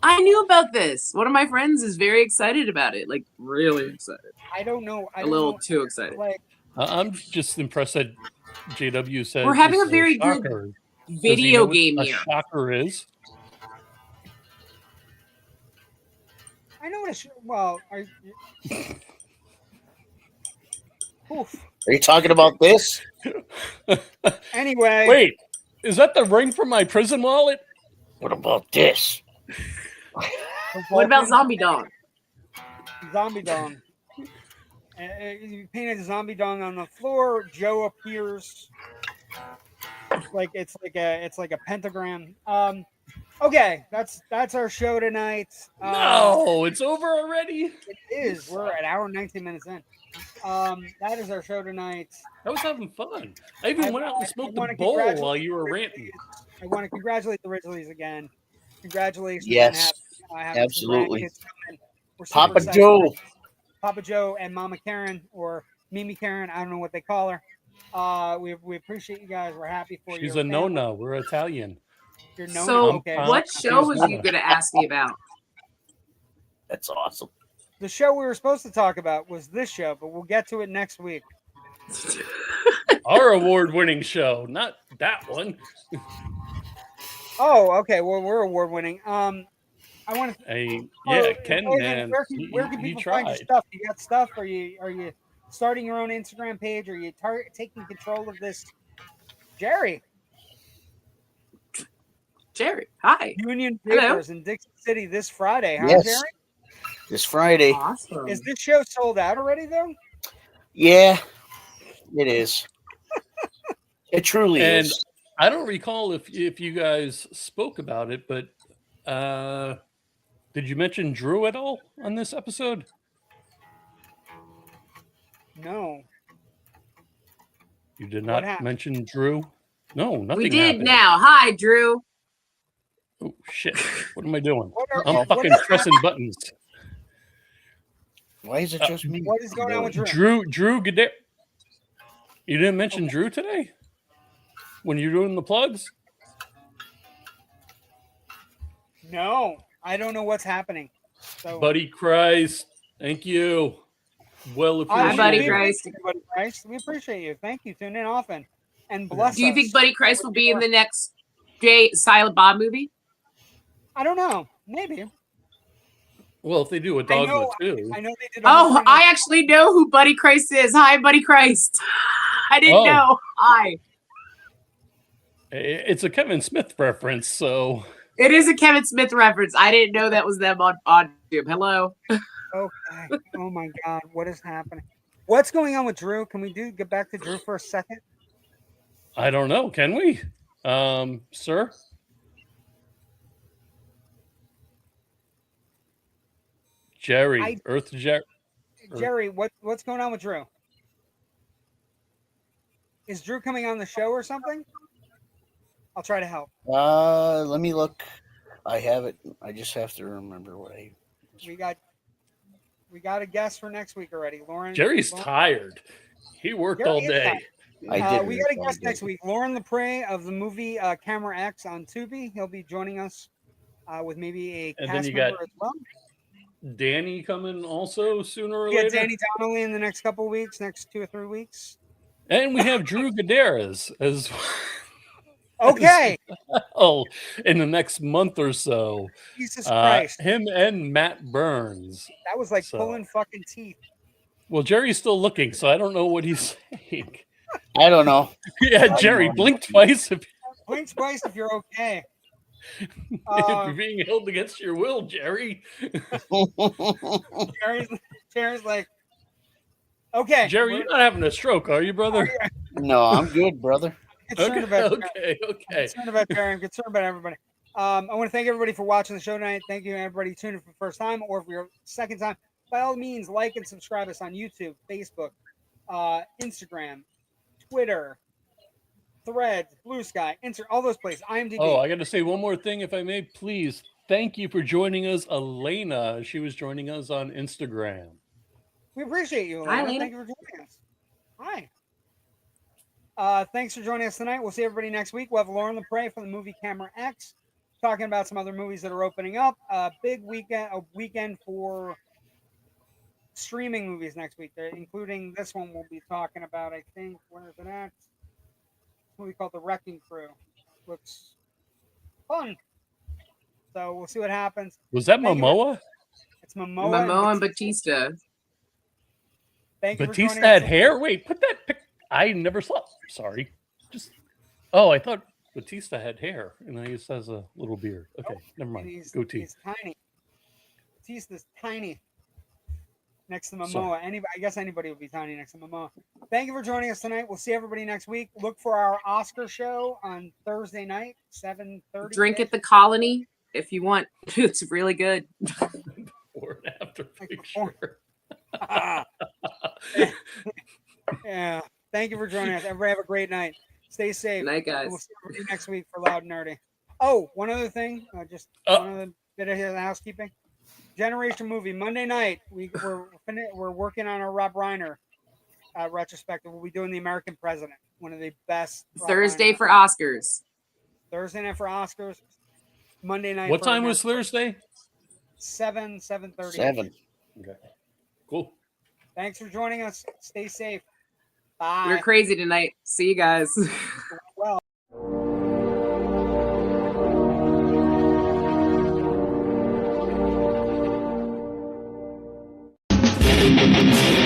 I knew about this. One of my friends is very excited about it. Like, really excited. I don't know. A little too excited. Like, I'm just impressed that JW said we're having a very good video game a year. Shocker is. I know what oof. Are you talking about this? Anyway. Wait, is that the ring from my prison wallet? What about this? What about Zombie Dong? Zombie Dong. You painted a Zombie Dong on the floor. Joe appears. It's like a pentagram. Okay, that's our show tonight. No, it's over already. It is. We're at hour and 19 minutes in. That is our show tonight. I was having fun. I even went out and smoked a bowl while you were ranting. I want to congratulate the Ridgleys again. Congratulations. Yes, absolutely. We're Papa excited. Joe. Papa Joe and Mama Karen, or Mimi Karen, I don't know what they call her. We appreciate you guys. We're happy for you. She's a no-no. We're Italian. You're no-no. So, okay. what show was you going to ask me about? That's awesome. The show we were supposed to talk about was this show, but we'll get to it next week. Our award-winning show, not that one. Oh, okay. Well, we're award-winning. I want to. Ken, man. Where can people find your stuff? You got stuff? Are you starting your own Instagram page? Are you taking control of this? Jerry, hi. Union Papers in Dixon City this Friday, huh, Yes. Jerry? This Friday. Awesome. Is this show sold out already, though? Yeah, it is. It truly is. I don't recall if you guys spoke about it, but did you mention Drew at all on this episode? No. You did not mention Drew? No, nothing. We did happened. now. Hi, Drew. Oh, shit. What am I doing? what I'm fucking is pressing buttons. Why is it just me? What is going on with Drew? Drew Goddard. You didn't mention Drew today when you're doing the plugs? No, I don't know what's happening. So, Buddy Christ, thank you. Well Hi, Hi, Buddy appreciated. Christ. Buddy Christ. We appreciate you. Thank you. Tune in often and bless Do you us. think Buddy Christ will be in the next Silent Bob movie? I don't know. Maybe. Well, if they do a Dogma too. I know they did. A whole Oh, thing I actually know who Buddy Christ is. Hi, Buddy Christ. I didn't know. Hi. It's a Kevin Smith reference, so It is a Kevin Smith reference. I didn't know that was them on YouTube. Hello. Okay. Oh my God, what is happening? What's going on with Drew? Can we get back to Drew for a second? I don't know. Can we, sir? Jerry, Earth Jerry. Jerry, what's going on with Drew? Is Drew coming on the show or something? I'll try to help. Let me look. I have it. I just have to remember what I. We got a guest for next week already, Lauren. Jerry's tired. He worked all day. We got a guest next week, Lauren Lepre of the movie Kamora X on Tubi. He'll be joining us with maybe a And cast then you member got as well. Danny coming also sooner or We later. got Danny Donnelly in the next couple of weeks, next 2 or 3 weeks. And we have Drew Gadares as Okay. well in the next month or so. Jesus Christ. Him and Matt Burns. That was like pulling fucking teeth. Well, Jerry's still looking, so I don't know what he's saying. I don't know. Yeah, Jerry, blink twice if Blink twice if you're okay. you're being held against your will, Jerry. Jerry's like, okay. Jerry, you're not having a stroke, are you, brother? No, I'm good, brother. Okay. Okay. I'm concerned about Jerry. I'm concerned about everybody. I want to thank everybody for watching the show tonight. Thank you, everybody tuning in for the first time or for your second time. By all means, like and subscribe us on YouTube, Facebook, Instagram, Twitter, Threads, Blue Sky, all those places. IMDb. Oh, I got to say one more thing, if I may, please. Thank you for joining us, Elena. She was joining us on Instagram. We appreciate you, Elena. Hi, Elena. Thank you for joining us. Hi. Thanks for joining us tonight. We'll see everybody next week. We'll have Lauren Lepre from the movie Kamora X, talking about some other movies that are opening up. Big weekend for streaming movies next week, including this one we'll be talking about. I think, where is it at? A movie called The Wrecking Crew. Looks fun. So we'll see what happens. Was that Momoa? It's Momoa. Momoa and Batista. Thank you. Batista had hair? Wait, put that pic. I never saw. Sorry. I thought Batista had hair, and he just has a little beard. Okay, never mind. Goatee. He's tiny. Batista's tiny. Next to Momoa. I guess anybody would be tiny next to Momoa. Thank you for joining us tonight. We'll see everybody next week. Look for our Oscar show on Thursday night, 7:30. Drink at the Colony if you want. It's really good. Before and after picture. Yeah. Thank you for joining us. Everybody have a great night. Stay safe. Good night, guys. We'll see everybody next week for Loud and Nerdy. Oh, one other thing. One other bit of housekeeping. Generation Movie Monday night. We're working on our Rob Reiner retrospective. We'll be doing The American President, one of the best. Thursday for Oscars. Thursday night for Oscars. Monday night. What time was Thursday? 7:30. 7. Okay. Cool. Thanks for joining us. Stay safe. Bye. We're crazy tonight. See you guys. Well. Thank you.